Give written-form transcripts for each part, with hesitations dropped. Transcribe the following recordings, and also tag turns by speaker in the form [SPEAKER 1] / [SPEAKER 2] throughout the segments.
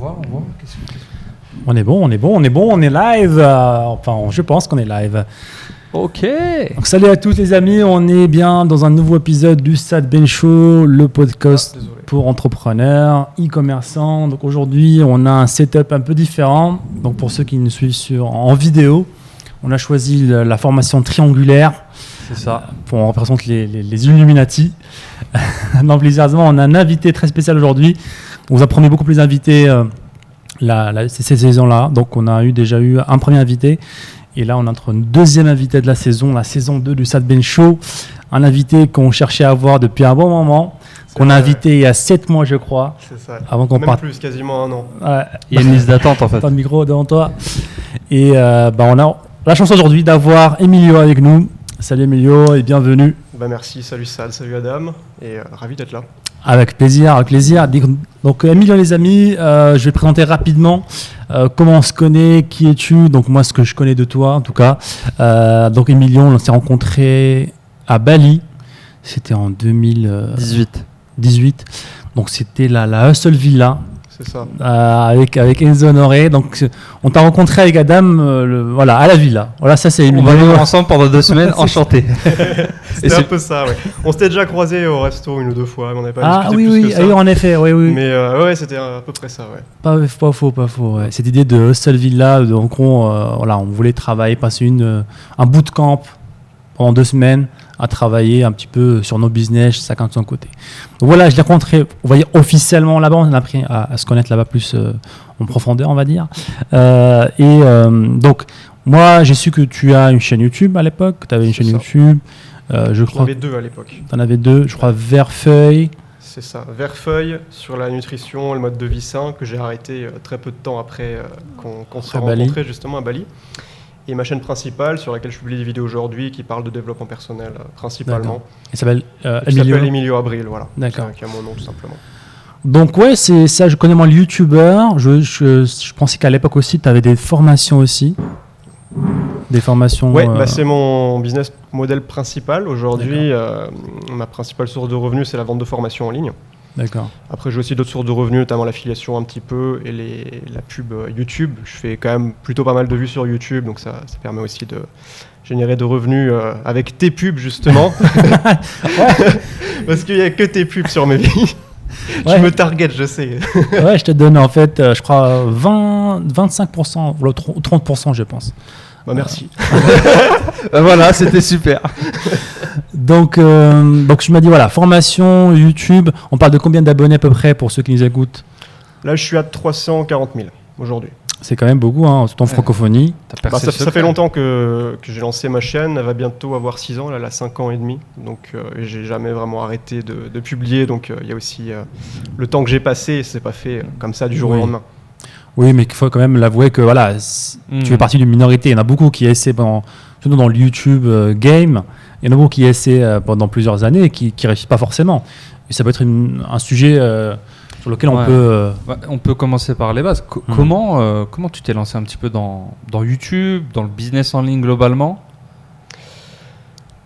[SPEAKER 1] On voit.
[SPEAKER 2] On est bon, on est live. Je pense qu'on est live.
[SPEAKER 1] Ok.
[SPEAKER 2] Donc, salut à tous les amis, on est bien dans un nouveau épisode du Sad Ben Show, le podcast pour entrepreneurs, e-commerçants. Donc aujourd'hui, on a un setup un peu différent. Donc pour ceux qui nous suivent en vidéo, on a choisi la formation triangulaire.
[SPEAKER 1] C'est ça.
[SPEAKER 2] On représente les Illuminati. Non, plus sérieusement, on a un invité très spécial aujourd'hui. On vous a promis beaucoup plus d'invités cette saison-là. Donc on a déjà eu un premier invité. Et là, on a notre deuxième invité de la saison 2 du Sad Ben Show. Un invité qu'on cherchait à avoir depuis un bon moment, qu'on a invité il y a 7 mois, je crois.
[SPEAKER 3] C'est ça.
[SPEAKER 2] Avant qu'on parte.
[SPEAKER 3] Plus, quasiment un an.
[SPEAKER 2] Ouais.
[SPEAKER 1] Il y a une liste d'attente en fait.
[SPEAKER 2] Pas de micro devant toi. Et on a la chance aujourd'hui d'avoir Emilio avec nous. Salut Emilio et bienvenue.
[SPEAKER 3] Merci, salut Sad, salut Adam. Et ravi d'être là.
[SPEAKER 2] Avec plaisir. Donc Emilio les amis, je vais te présenter rapidement comment on se connaît, qui es-tu. Donc moi ce que je connais de toi en tout cas. Donc Emilio, on s'est rencontrés à Bali. C'était en 2018. Donc c'était la Hustle Villa.
[SPEAKER 3] C'est ça.
[SPEAKER 2] Avec Enzo Honoré. Donc on t'a rencontré avec Adam à la villa. Voilà, ça c'est Emilio.
[SPEAKER 1] On va vivre ensemble pendant 2 semaines, enchanté.
[SPEAKER 3] C'était un peu ça, ouais. On s'était déjà croisés au resto 1 ou 2 fois, mais on n'avait pas discuté plus que ça.
[SPEAKER 2] Oui, en effet, oui.
[SPEAKER 3] Mais ouais, c'était à peu près ça, ouais.
[SPEAKER 2] Pas faux. Ouais. Cette idée de Hustle Villa, donc on voulait travailler, passer un bootcamp pendant 2 semaines à travailler un petit peu sur nos business, chacun de son côté. Donc voilà, je l'ai rencontré, on va dire officiellement là-bas, on a appris à se connaître là-bas plus en profondeur, on va dire. Donc, moi, j'ai su que tu as une chaîne YouTube à l'époque, tu avais une chaîne YouTube. Je crois.
[SPEAKER 3] J'en avais 2 à l'époque.
[SPEAKER 2] Tu en avais 2, je crois, Verfeuille.
[SPEAKER 3] C'est ça, Verfeuille sur la nutrition et le mode de vie sain, que j'ai arrêté très peu de temps après qu'on se soit rencontrés justement à Bali. Et ma chaîne principale sur laquelle je publie des vidéos aujourd'hui qui parle de développement personnel principalement.
[SPEAKER 2] Elle s'appelle
[SPEAKER 3] Emilio Abril, voilà.
[SPEAKER 2] D'accord.
[SPEAKER 3] Qui a mon nom tout simplement.
[SPEAKER 2] Donc ouais, c'est ça, je connais moins le youtubeur. Je pensais qu'à l'époque aussi, tu avais des formations aussi. Des formations...
[SPEAKER 3] Ouais, c'est mon business model principal. Aujourd'hui, ma principale source de revenus, c'est la vente de formations en ligne.
[SPEAKER 2] D'accord.
[SPEAKER 3] Après, j'ai aussi d'autres sources de revenus, notamment l'affiliation un petit peu et la pub YouTube. Je fais quand même plutôt pas mal de vues sur YouTube, donc ça permet aussi de générer de revenus avec tes pubs, justement. Parce qu'il n'y a que tes pubs sur mes vies. Ouais. Tu me target, je sais.
[SPEAKER 2] Ouais, je te donne en fait, je crois, 25% ou 30%, je pense.
[SPEAKER 3] Merci.
[SPEAKER 1] Voilà, c'était super.
[SPEAKER 2] Donc je me dis, voilà, formation, YouTube. On parle de combien d'abonnés à peu près pour ceux qui nous écoutent?
[SPEAKER 3] Là, je suis à 340 000 aujourd'hui.
[SPEAKER 2] C'est quand même beaucoup, hein, surtout en francophonie.
[SPEAKER 3] Ça fait longtemps que j'ai lancé ma chaîne. Elle va bientôt avoir 6 ans, là, elle a 5 ans et demi. Donc, j'ai jamais vraiment arrêté de publier. Donc, il y a aussi le temps que j'ai passé. C'est pas fait comme ça du jour au lendemain.
[SPEAKER 2] Oui, mais il faut quand même l'avouer que voilà, tu fais partie d'une minorité. Il y en a beaucoup qui essaient, surtout dans le YouTube game, il y en a beaucoup qui essaient pendant plusieurs années et qui ne réussissent pas forcément. Et ça peut être un sujet sur lequel on peut...
[SPEAKER 1] on peut commencer par les bases. Comment tu t'es lancé un petit peu dans YouTube, dans le business en ligne globalement?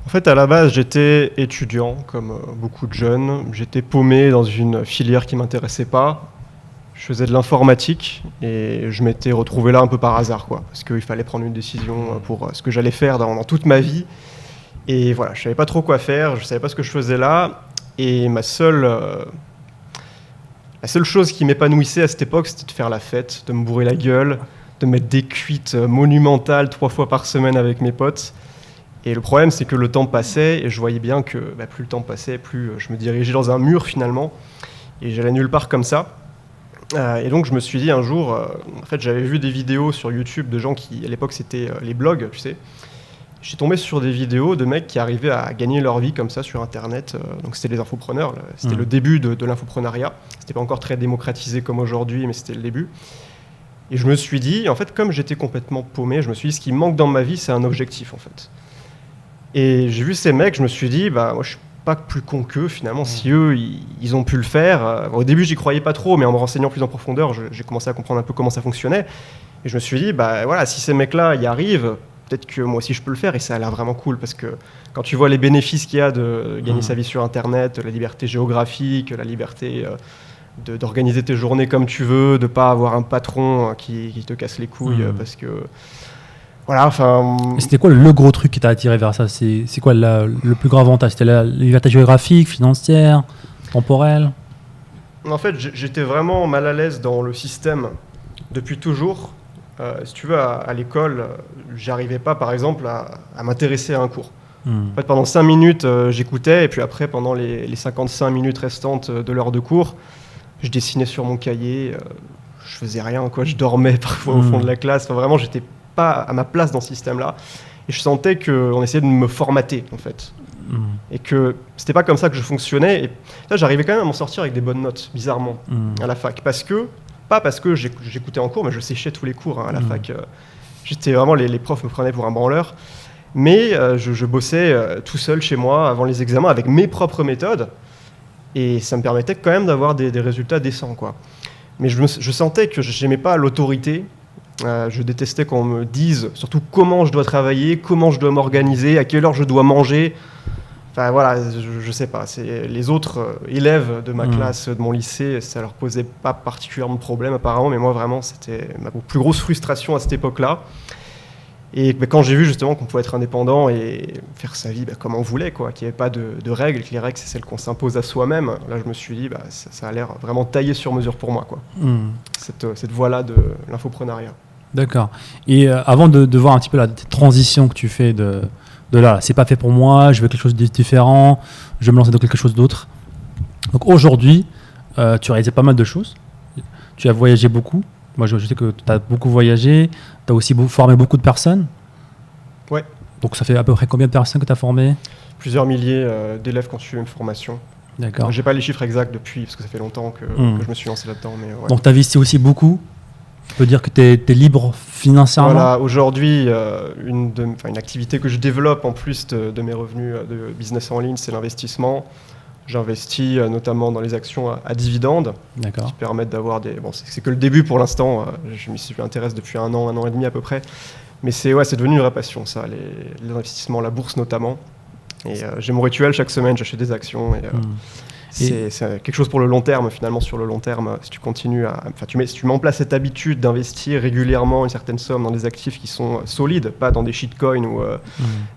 [SPEAKER 3] En fait, à la base, j'étais étudiant, comme beaucoup de jeunes. J'étais paumé dans une filière qui ne m'intéressait pas. Je faisais de l'informatique et je m'étais retrouvé là un peu par hasard, parce qu'il fallait prendre une décision pour ce que j'allais faire dans toute ma vie. Et voilà, je ne savais pas trop quoi faire, je ne savais pas ce que je faisais là. Et la seule chose qui m'épanouissait à cette époque, c'était de faire la fête, de me bourrer la gueule, de mettre des cuites monumentales 3 fois par semaine avec mes potes. Et le problème, c'est que le temps passait et je voyais bien que plus le temps passait, plus je me dirigeais dans un mur finalement. Et j'allais nulle part comme ça. Et donc je me suis dit un jour, en fait j'avais vu des vidéos sur YouTube de gens qui, à l'époque c'était les blogs, tu sais. Je suis tombé sur des vidéos de mecs qui arrivaient à gagner leur vie comme ça sur Internet. Donc c'était les infopreneurs, c'était le début de l'infoprenariat. C'était pas encore très démocratisé comme aujourd'hui, mais c'était le début. Et je me suis dit, en fait, comme j'étais complètement paumé, je me suis dit, ce qui me manque dans ma vie, c'est un objectif, en fait. Et j'ai vu ces mecs, je me suis dit, moi je suis pas plus con qu'eux finalement, si eux ils ont pu le faire. Au début j'y croyais pas trop, mais en me renseignant plus en profondeur, j'ai commencé à comprendre un peu comment ça fonctionnait. Et je me suis dit, voilà, si ces mecs-là y arrivent, peut-être que moi aussi je peux le faire. Et ça a l'air vraiment cool, parce que quand tu vois les bénéfices qu'il y a de gagner sa vie sur Internet, la liberté géographique, la liberté d'organiser tes journées comme tu veux, de pas avoir un patron qui te casse les couilles parce que voilà, enfin.
[SPEAKER 2] C'était quoi le gros truc qui t'a attiré vers ça? C'est quoi le plus grand avantage? C'était la liberté géographique, financière, temporelle?
[SPEAKER 3] En fait, j'étais vraiment mal à l'aise dans le système depuis toujours. Si tu veux, à l'école, j'arrivais pas, par exemple, à m'intéresser à un cours. En fait, pendant 5 minutes, j'écoutais, et puis après, pendant les 55 minutes restantes de l'heure de cours, je dessinais sur mon cahier, je faisais rien, quoi. Je dormais parfois au fond de la classe. Enfin, vraiment, j'étais pas à ma place dans ce système-là. Et je sentais qu'on essayait de me formater, en fait. Et que c'était pas comme ça que je fonctionnais. Et là, j'arrivais quand même à m'en sortir avec des bonnes notes, bizarrement, à la fac. Pas parce que j'écoutais en cours, mais je séchais tous les cours à la fac. J'étais vraiment, les profs me prenaient pour un branleur. Mais je bossais tout seul chez moi avant les examens avec mes propres méthodes. Et ça me permettait quand même d'avoir des résultats décents, quoi. Mais je sentais que je n'aimais pas l'autorité. Je détestais qu'on me dise surtout comment je dois travailler, comment je dois m'organiser, à quelle heure je dois manger. Enfin voilà, je sais pas. Les autres élèves de ma classe, de mon lycée, ça leur posait pas particulièrement de problème apparemment, mais moi vraiment c'était ma plus grosse frustration à cette époque-là. Et quand j'ai vu justement qu'on pouvait être indépendant et faire sa vie comme on voulait, quoi, qu'il n'y avait pas de règles, que les règles c'est celles qu'on s'impose à soi-même, là je me suis dit ça a l'air vraiment taillé sur mesure pour moi, quoi. Cette voie-là de l'infoprenariat.
[SPEAKER 2] D'accord. Et avant de voir un petit peu la transition que tu fais de là, c'est pas fait pour moi, je veux quelque chose de différent, je vais me lancer dans quelque chose d'autre. Donc aujourd'hui, tu as réalisé pas mal de choses, tu as voyagé beaucoup. Moi, je sais que tu as beaucoup voyagé, tu as aussi formé beaucoup de personnes.
[SPEAKER 3] Ouais.
[SPEAKER 2] Donc, ça fait à peu près combien de personnes que tu as formées?
[SPEAKER 3] Plusieurs milliers d'élèves qui ont suivi une formation.
[SPEAKER 2] D'accord.
[SPEAKER 3] J'ai pas les chiffres exacts depuis, parce que ça fait longtemps que je me suis lancé là-dedans. Mais ouais.
[SPEAKER 2] Donc, tu investis aussi beaucoup. Tu peux dire que tu es libre financièrement?
[SPEAKER 3] Voilà, aujourd'hui, une activité que je développe en plus de mes revenus de business en ligne, c'est l'investissement. J'investis notamment dans les actions à dividendes qui permettent d'avoir des... Bon, c'est que le début pour l'instant, je m'y intéresse depuis un an et demi à peu près. Mais c'est devenu une vraie passion, ça, les investissements, la bourse notamment. Et j'ai mon rituel, chaque semaine, j'achète des actions. Et, c'est quelque chose pour le long terme, finalement, sur le long terme. Si tu continues si tu mets en place cette habitude d'investir régulièrement une certaine somme dans des actifs qui sont solides, pas dans des shitcoins ou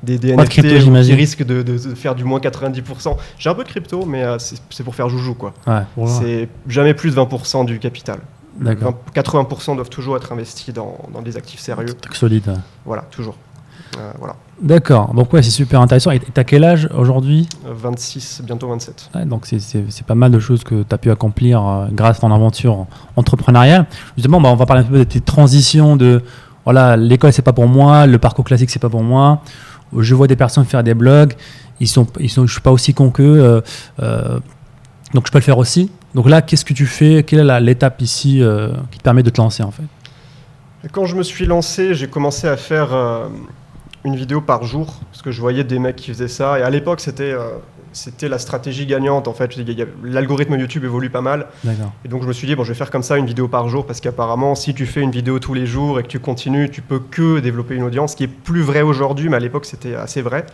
[SPEAKER 3] des NFT
[SPEAKER 2] crypto,
[SPEAKER 3] qui risquent de faire du moins 90%. J'ai un peu de crypto, mais c'est pour faire joujou, quoi.
[SPEAKER 2] Ouais,
[SPEAKER 3] c'est jamais plus de 20% du capital.
[SPEAKER 2] D'accord.
[SPEAKER 3] 80% doivent toujours être investis dans des actifs sérieux.
[SPEAKER 2] Truc solide.
[SPEAKER 3] Voilà, toujours. Voilà.
[SPEAKER 2] D'accord, donc ouais, c'est super intéressant. Et t'as quel âge aujourd'hui?
[SPEAKER 3] 26, bientôt 27.
[SPEAKER 2] Ouais, donc c'est pas mal de choses que tu as pu accomplir grâce à ton aventure entrepreneuriale. Justement, on va parler un peu de tes transitions de voilà, l'école c'est pas pour moi, le parcours classique c'est pas pour moi. Je vois des personnes faire des blogs, je suis pas aussi con qu'eux, donc je peux le faire aussi. Donc là, qu'est-ce que tu fais? Quelle est l'étape ici qui te permet de te lancer en fait?
[SPEAKER 3] Quand je me suis lancé, j'ai commencé à faire une vidéo par jour, parce que je voyais des mecs qui faisaient ça, et à l'époque c'était la stratégie gagnante en fait. L'algorithme YouTube évolue pas mal.
[SPEAKER 2] D'accord.
[SPEAKER 3] Et donc je me suis dit je vais faire comme ça une vidéo par jour, parce qu'apparemment si tu fais une vidéo tous les jours et que tu continues, tu peux que développer une audience, ce qui est plus vrai aujourd'hui, mais à l'époque c'était assez vrai.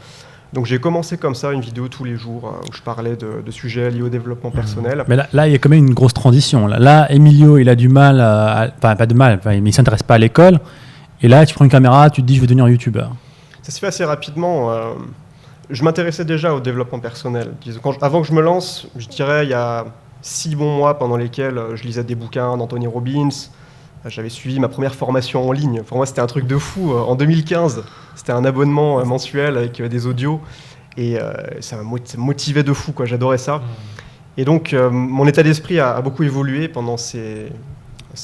[SPEAKER 3] Donc j'ai commencé comme ça, une vidéo tous les jours où je parlais de sujets liés au développement personnel.
[SPEAKER 2] Mais là, il y a quand même une grosse transition. Là, Emilio, il a du mal, pas de mal, mais il ne s'intéresse pas à l'école. Et là, tu prends une caméra, tu te dis, je vais devenir youtubeur.
[SPEAKER 3] Ça se fait assez rapidement. Je m'intéressais déjà au développement personnel. Avant que je me lance, je dirais, il y a 6 bons mois pendant lesquels je lisais des bouquins d'Anthony Robbins. J'avais suivi ma première formation en ligne. Pour moi, c'était un truc de fou. En 2015, c'était un abonnement mensuel avec des audios. Et ça me motivait de fou, quoi. J'adorais ça. Et donc, mon état d'esprit a beaucoup évolué pendant ces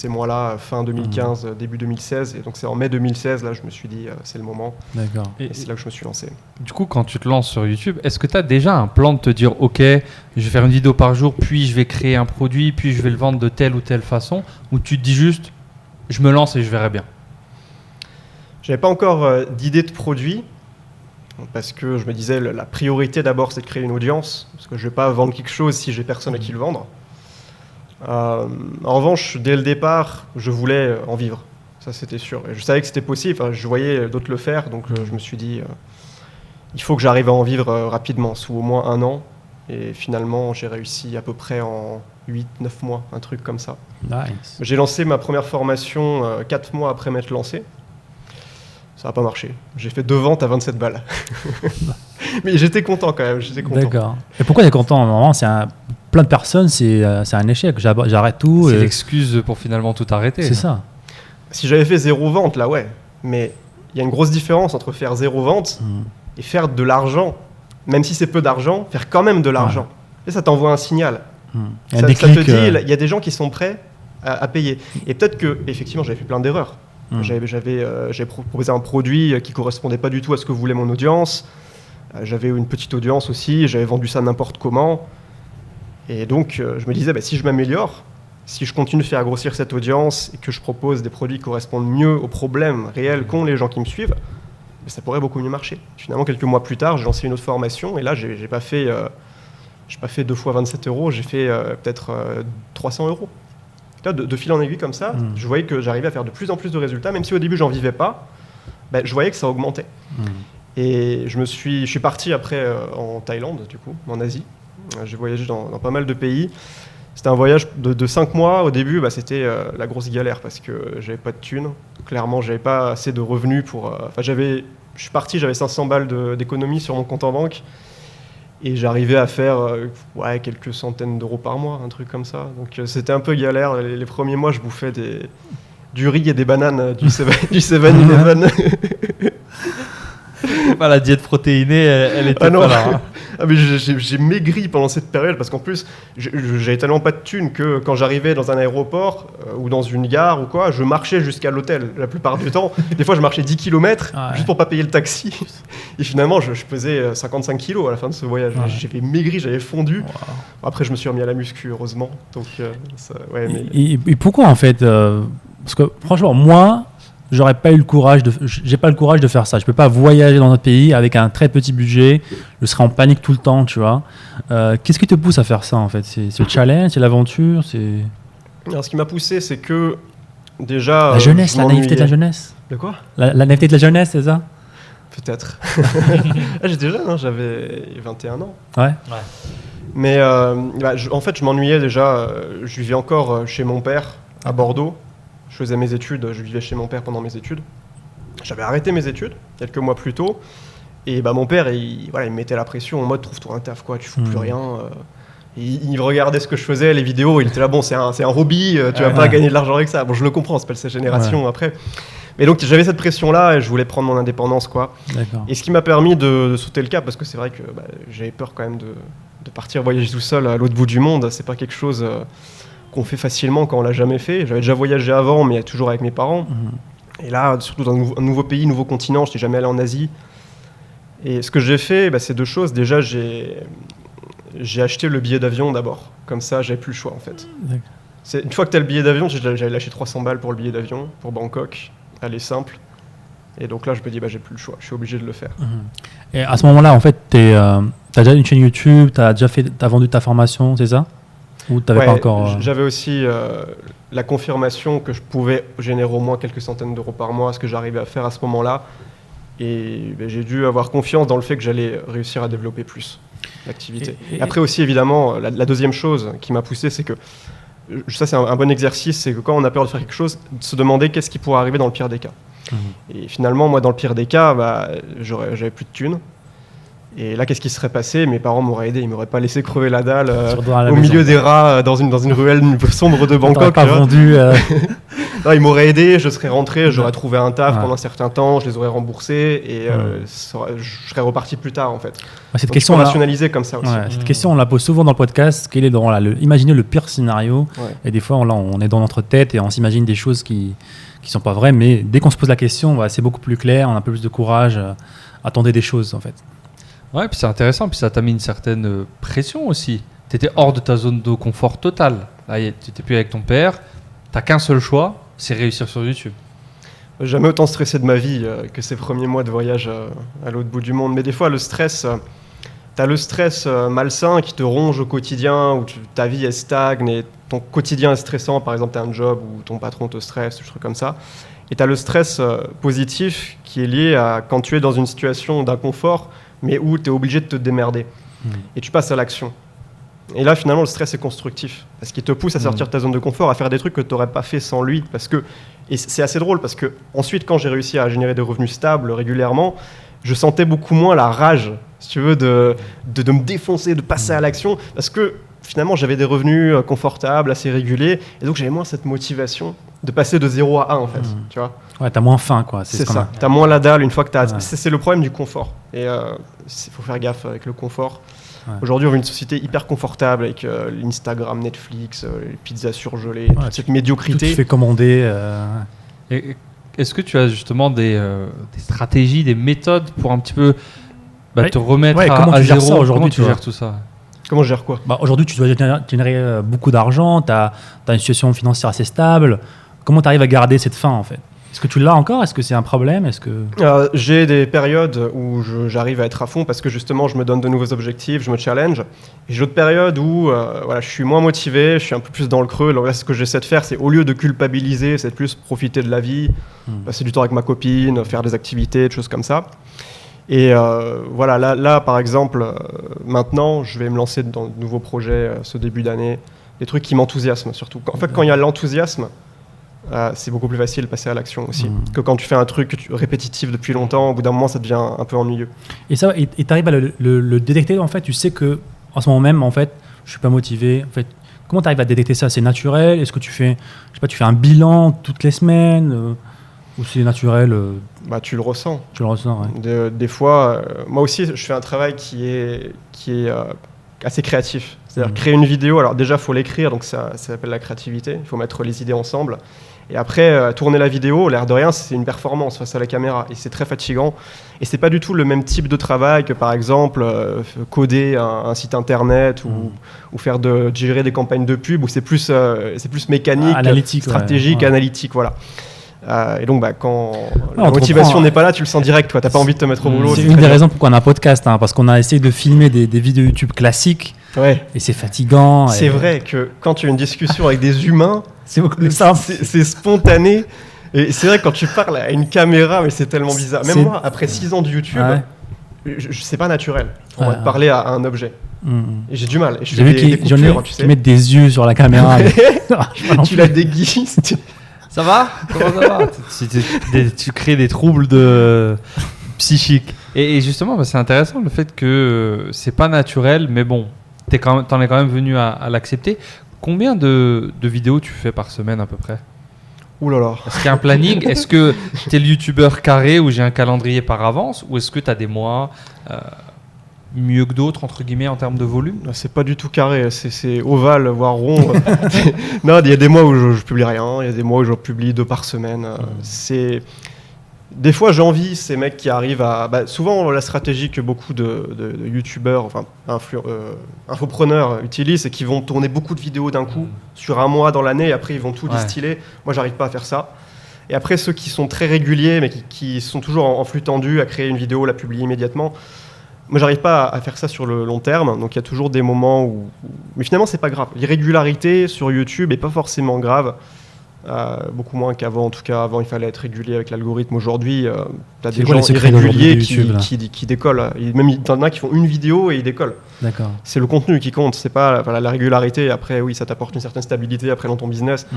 [SPEAKER 3] mois-là, fin 2015, début 2016. Et donc, c'est en mai 2016, là, je me suis dit, c'est le moment.
[SPEAKER 2] D'accord.
[SPEAKER 3] Et c'est là que je me suis lancé.
[SPEAKER 1] Du coup, quand tu te lances sur YouTube, est-ce que tu as déjà un plan de te dire, OK, je vais faire une vidéo par jour, puis je vais créer un produit, puis je vais le vendre de telle ou telle façon, ou tu te dis juste, je me lance et je verrai bien?
[SPEAKER 3] J'avais pas encore d'idée de produit, parce que je me disais, la priorité d'abord, c'est de créer une audience, parce que je vais pas vendre quelque chose si j'ai personne à qui le vendre. En revanche, dès le départ, je voulais en vivre, ça c'était sûr. Et je savais que c'était possible, je voyais d'autres le faire, donc je me suis dit, il faut que j'arrive à en vivre rapidement, sous au moins 1 an. Et finalement, j'ai réussi à peu près en 8-9 mois, un truc comme ça.
[SPEAKER 2] Nice.
[SPEAKER 3] J'ai lancé ma première formation 4 mois après m'être lancé. Ça n'a pas marché. J'ai fait 2 ventes à 27 balles. Mais j'étais content quand même.
[SPEAKER 2] D'accord. Et pourquoi tu es content? Normalement, plein de personnes, c'est un échec. J'arrête tout.
[SPEAKER 1] C'est l'excuse pour finalement tout arrêter.
[SPEAKER 2] C'est ça.
[SPEAKER 3] Si j'avais fait 0 vente, là, ouais. Mais il y a une grosse différence entre faire 0 vente et faire de l'argent. Même si c'est peu d'argent, faire quand même de l'argent. Ouais. Et ça t'envoie un signal. Ça te dit, il y a des gens qui sont prêts à payer. Et peut-être que, effectivement, j'avais fait plein d'erreurs. J'avais proposé un produit qui correspondait pas du tout à ce que voulait mon audience. J'avais une petite audience aussi, j'avais vendu ça n'importe comment. Et donc, je me disais, si je m'améliore, si je continue de faire grossir cette audience et que je propose des produits qui correspondent mieux aux problèmes réels qu'ont les gens qui me suivent, ça pourrait beaucoup mieux marcher. Finalement, quelques mois plus tard, j'ai lancé une autre formation et là, j'ai pas fait 2 fois 27 euros, j'ai fait peut-être 300 euros. De fil en aiguille comme ça, je voyais que j'arrivais à faire de plus en plus de résultats, même si au début, j'en vivais pas, je voyais que ça augmentait. Et je suis parti après en Thaïlande, du coup, en Asie. J'ai voyagé dans pas mal de pays. C'était un voyage de 5 mois. Au début, c'était la grosse galère parce que j'avais pas de thunes. Clairement, j'avais pas assez de revenus pour... je suis parti, j'avais 500 balles d'économie sur mon compte en banque. Et j'arrivais à faire quelques centaines d'euros par mois, un truc comme ça. Donc c'était un peu galère. Les premiers mois, je bouffais du riz et des bananes du 7-Eleven.
[SPEAKER 1] La diète protéinée, elle était pas là. Hein.
[SPEAKER 3] Mais j'ai maigri pendant cette période parce qu'en plus, j'avais tellement pas de thunes que quand j'arrivais dans un aéroport ou dans une gare ou quoi, je marchais jusqu'à l'hôtel la plupart du temps. Des fois, je marchais 10 km juste pour pas payer le taxi. Et finalement, je pesais 55 kilos à la fin de ce voyage. Ouais. J'avais maigri, j'avais fondu. Wow. Après, je me suis remis à la muscu, heureusement. Donc,
[SPEAKER 2] et pourquoi en fait parce que franchement, moi... j'ai pas le courage de faire ça. Je peux pas voyager dans notre pays avec un très petit budget. Je serai en panique tout le temps, tu vois. Qu'est-ce qui te pousse à faire ça en fait? C'est le challenge, c'est l'aventure, c'est.
[SPEAKER 3] Alors, ce qui m'a poussé, c'est que déjà.
[SPEAKER 2] La jeunesse, la naïveté de la jeunesse.
[SPEAKER 3] De quoi?
[SPEAKER 2] La naïveté de la jeunesse, c'est ça?
[SPEAKER 3] Peut-être. J'étais jeune, hein, j'avais 21 ans.
[SPEAKER 2] Ouais.
[SPEAKER 3] Mais en fait, je m'ennuyais déjà. Je vivais encore chez mon père à Bordeaux. Je faisais mes études, je vivais chez mon père pendant mes études. J'avais arrêté mes études quelques mois plus tôt. Et mon père, il me mettait la pression en mode trouve-toi un taf, quoi, tu fous plus rien. Il regardait ce que je faisais, les vidéos, il était là, bon, c'est un hobby, tu vas pas gagner de l'argent avec ça. Bon, je le comprends, c'est pas sa génération après. Mais donc j'avais cette pression-là et je voulais prendre mon indépendance, quoi.
[SPEAKER 2] D'accord.
[SPEAKER 3] Et ce qui m'a permis de sauter le cap, parce que c'est vrai que j'avais peur quand même de partir voyager tout seul à l'autre bout du monde. C'est pas quelque chose qu'on fait facilement quand on l'a jamais fait. J'avais déjà voyagé avant, mais toujours avec mes parents. Et là, surtout dans un nouveau pays, nouveau continent, je n'étais jamais allé en Asie. Et ce que j'ai fait, c'est 2 choses. Déjà, j'ai acheté le billet d'avion d'abord. Comme ça, j'avais plus le choix en fait. Une fois que tu as le billet d'avion, j'avais lâché 300 balles pour le billet d'avion, pour Bangkok. Aller simple. Et donc là, je me dis, j'ai plus le choix. Je suis obligé de le faire.
[SPEAKER 2] Et à ce moment-là, en fait, tu as déjà une chaîne YouTube, tu as vendu ta formation, c'est ça? Ou t'avais pas encore...
[SPEAKER 3] J'avais aussi la confirmation que je pouvais générer au moins quelques centaines d'euros par mois, ce que j'arrivais à faire à ce moment-là. Et j'ai dû avoir confiance dans le fait que j'allais réussir à développer plus l'activité. Et après aussi, évidemment, la deuxième chose qui m'a poussé, c'est que ça, c'est un bon exercice, c'est que quand on a peur de faire quelque chose, de se demander qu'est-ce qui pourrait arriver dans le pire des cas. Et finalement, moi, dans le pire des cas, j'avais plus de thunes. Et là, qu'est-ce qui serait passé? Mes parents m'auraient aidé, ils m'auraient pas laissé crever la dalle au milieu des rats dans une ruelle sombre de Bangkok.
[SPEAKER 2] Pas vendu.
[SPEAKER 3] Non, ils m'auraient aidé, je serais rentré, j'aurais trouvé un taf pendant un certain temps, je les aurais remboursés et je serais reparti plus tard en fait.
[SPEAKER 2] Cette question
[SPEAKER 3] rationalisée comme ça aussi.
[SPEAKER 2] Cette question, on la pose souvent dans le podcast. Quel est imaginez le pire scénario. Et des fois, on est dans notre tête et on s'imagine des choses qui sont pas vraies, mais dès qu'on se pose la question, c'est beaucoup plus clair, on a un peu plus de courage à tenter des choses en fait.
[SPEAKER 1] Ouais, puis c'est intéressant, puis ça t'a mis une certaine pression aussi. Tu étais hors de ta zone de confort totale. Là, tu n'étais plus avec ton père, tu n'as qu'un seul choix, c'est réussir sur YouTube.
[SPEAKER 3] J'ai jamais autant stressé de ma vie que ces premiers mois de voyage à l'autre bout du monde. Mais des fois, le stress, tu as le stress malsain qui te ronge au quotidien, où ta vie elle stagne et ton quotidien est stressant. Par exemple, tu as un job où ton patron te stresse, des trucs comme ça. Et tu as le stress positif qui est lié à quand tu es dans une situation d'inconfort, mais où tu es obligé de te démerder. et tu passes à l'action. Et là, finalement, le stress est constructif parce qu'il te pousse à sortir de ta zone de confort, à faire des trucs que tu n'aurais pas fait sans lui. Et c'est assez drôle parce que ensuite, quand j'ai réussi à générer des revenus stables régulièrement, je sentais beaucoup moins la rage, si tu veux, de me défoncer, de passer à l'action, parce que finalement, j'avais des revenus confortables, assez réguliers, et donc j'avais moins cette motivation de passer de 0 à 1, en fait, tu vois.
[SPEAKER 2] Ouais, t'as moins faim, quoi.
[SPEAKER 3] C'est ça, t'as moins la dalle une fois que t'as... Ouais. C'est le problème du confort, et il faut faire gaffe avec le confort. Ouais. Aujourd'hui, on vit une société hyper confortable avec l'Instagram, Netflix, les pizzas surgelées, toute cette médiocrité.
[SPEAKER 2] Tout se fait commander.
[SPEAKER 1] Est-ce que tu as justement des stratégies, des méthodes pour un petit peu te remettre à zéro?
[SPEAKER 2] Ça, aujourd'hui,
[SPEAKER 1] comment tu gères tout ça?
[SPEAKER 3] Comment je gère quoi?
[SPEAKER 2] Aujourd'hui, tu dois générer beaucoup d'argent, tu as une situation financière assez stable. Comment tu arrives à garder cette faim, en fait? Est-ce que tu l'as encore? Est-ce que c'est un problème?
[SPEAKER 3] J'ai des périodes où j'arrive à être à fond parce que justement, je me donne de nouveaux objectifs, je me challenge. Et j'ai d'autres périodes où je suis moins motivé, je suis un peu plus dans le creux. Alors là, ce que j'essaie de faire, c'est au lieu de culpabiliser, c'est de plus profiter de la vie, passer du temps avec ma copine, faire des activités, des choses comme ça. Et là, par exemple, maintenant, je vais me lancer dans de nouveaux projets ce début d'année, des trucs qui m'enthousiasment surtout. En fait, quand il y a l'enthousiasme, c'est beaucoup plus facile de passer à l'action aussi que quand tu fais un truc répétitif depuis longtemps. Au bout d'un moment, ça devient un peu ennuyeux.
[SPEAKER 2] Et ça, et tu arrives à le détecter, en fait. Tu sais que en ce moment même, en fait, je suis pas motivé. En fait, comment tu arrives à détecter ça? C'est naturel? Est-ce que tu fais un bilan toutes les semaines ou c'est naturel?
[SPEAKER 3] Tu le ressens.
[SPEAKER 2] Tu le ressens, ouais.
[SPEAKER 3] Des fois, moi aussi, je fais un travail qui est assez créatif. C'est-à-dire créer une vidéo. Alors déjà, il faut l'écrire, donc ça s'appelle la créativité. Il faut mettre les idées ensemble. Et après, tourner la vidéo, l'air de rien, c'est une performance face à la caméra. Et c'est très fatigant. Et c'est pas du tout le même type de travail que, par exemple, coder un site internet ou gérer des campagnes de pub, où c'est plus mécanique,
[SPEAKER 2] analytique,
[SPEAKER 3] stratégique, analytique, voilà. Et donc, quand la motivation n'est pas là, tu le sens direct. Tu n'as pas envie de te mettre au boulot.
[SPEAKER 2] C'est une des raisons pourquoi on a un podcast, parce qu'on a essayé de filmer des vidéos YouTube classiques. Ouais. Et c'est fatigant.
[SPEAKER 3] C'est vrai que quand tu as une discussion avec des humains,
[SPEAKER 2] c'est beaucoup plus simple.
[SPEAKER 3] C'est spontané. Et c'est vrai que quand tu parles à une caméra, mais c'est tellement bizarre. Même moi, après 6 ans de YouTube, c'est pas naturel pour moi de parler à un objet. Et j'ai du mal. Et
[SPEAKER 2] j'ai vu qu'ils mettent des yeux sur la caméra.
[SPEAKER 3] Tu la déguises.
[SPEAKER 1] Ça va? Comment ça va? Tu crées des troubles psychiques. Et justement, c'est intéressant le fait que c'est pas naturel, mais bon, t'en es quand même venu à l'accepter. Combien de vidéos tu fais par semaine à peu près?
[SPEAKER 3] Ouh là là.
[SPEAKER 1] Est-ce qu'il y a un planning? Est-ce que t'es le youtubeur carré où j'ai un calendrier par avance? Ou est-ce que t'as des mois mieux que d'autres, entre guillemets, en termes de volume?
[SPEAKER 3] C'est pas du tout carré, c'est ovale, voire rond. Non, il y a des mois où je publie rien, il y a des mois où je publie 2 par semaine. Des fois, j'envie ces mecs qui arrivent à... souvent, la stratégie que beaucoup de youtubeurs, enfin infopreneurs utilisent, c'est qu'ils vont tourner beaucoup de vidéos d'un coup, sur un mois dans l'année, et après, ils vont tout distiller. Moi, j'arrive pas à faire ça. Et après, ceux qui sont très réguliers, mais qui sont toujours en flux tendu, à créer une vidéo, la publier immédiatement, moi, j'arrive pas à faire ça sur le long terme. Donc, il y a toujours des moments où... Mais finalement, c'est pas grave. L'irrégularité sur YouTube est pas forcément grave. Beaucoup moins qu'avant. En tout cas, avant, il fallait être régulier avec l'algorithme. Aujourd'hui, tu as des gens irréguliers qui décollent. Même il y en a qui font une vidéo et ils décollent.
[SPEAKER 2] D'accord.
[SPEAKER 3] C'est le contenu qui compte. C'est pas la régularité. Après, oui, ça t'apporte une certaine stabilité après dans ton business.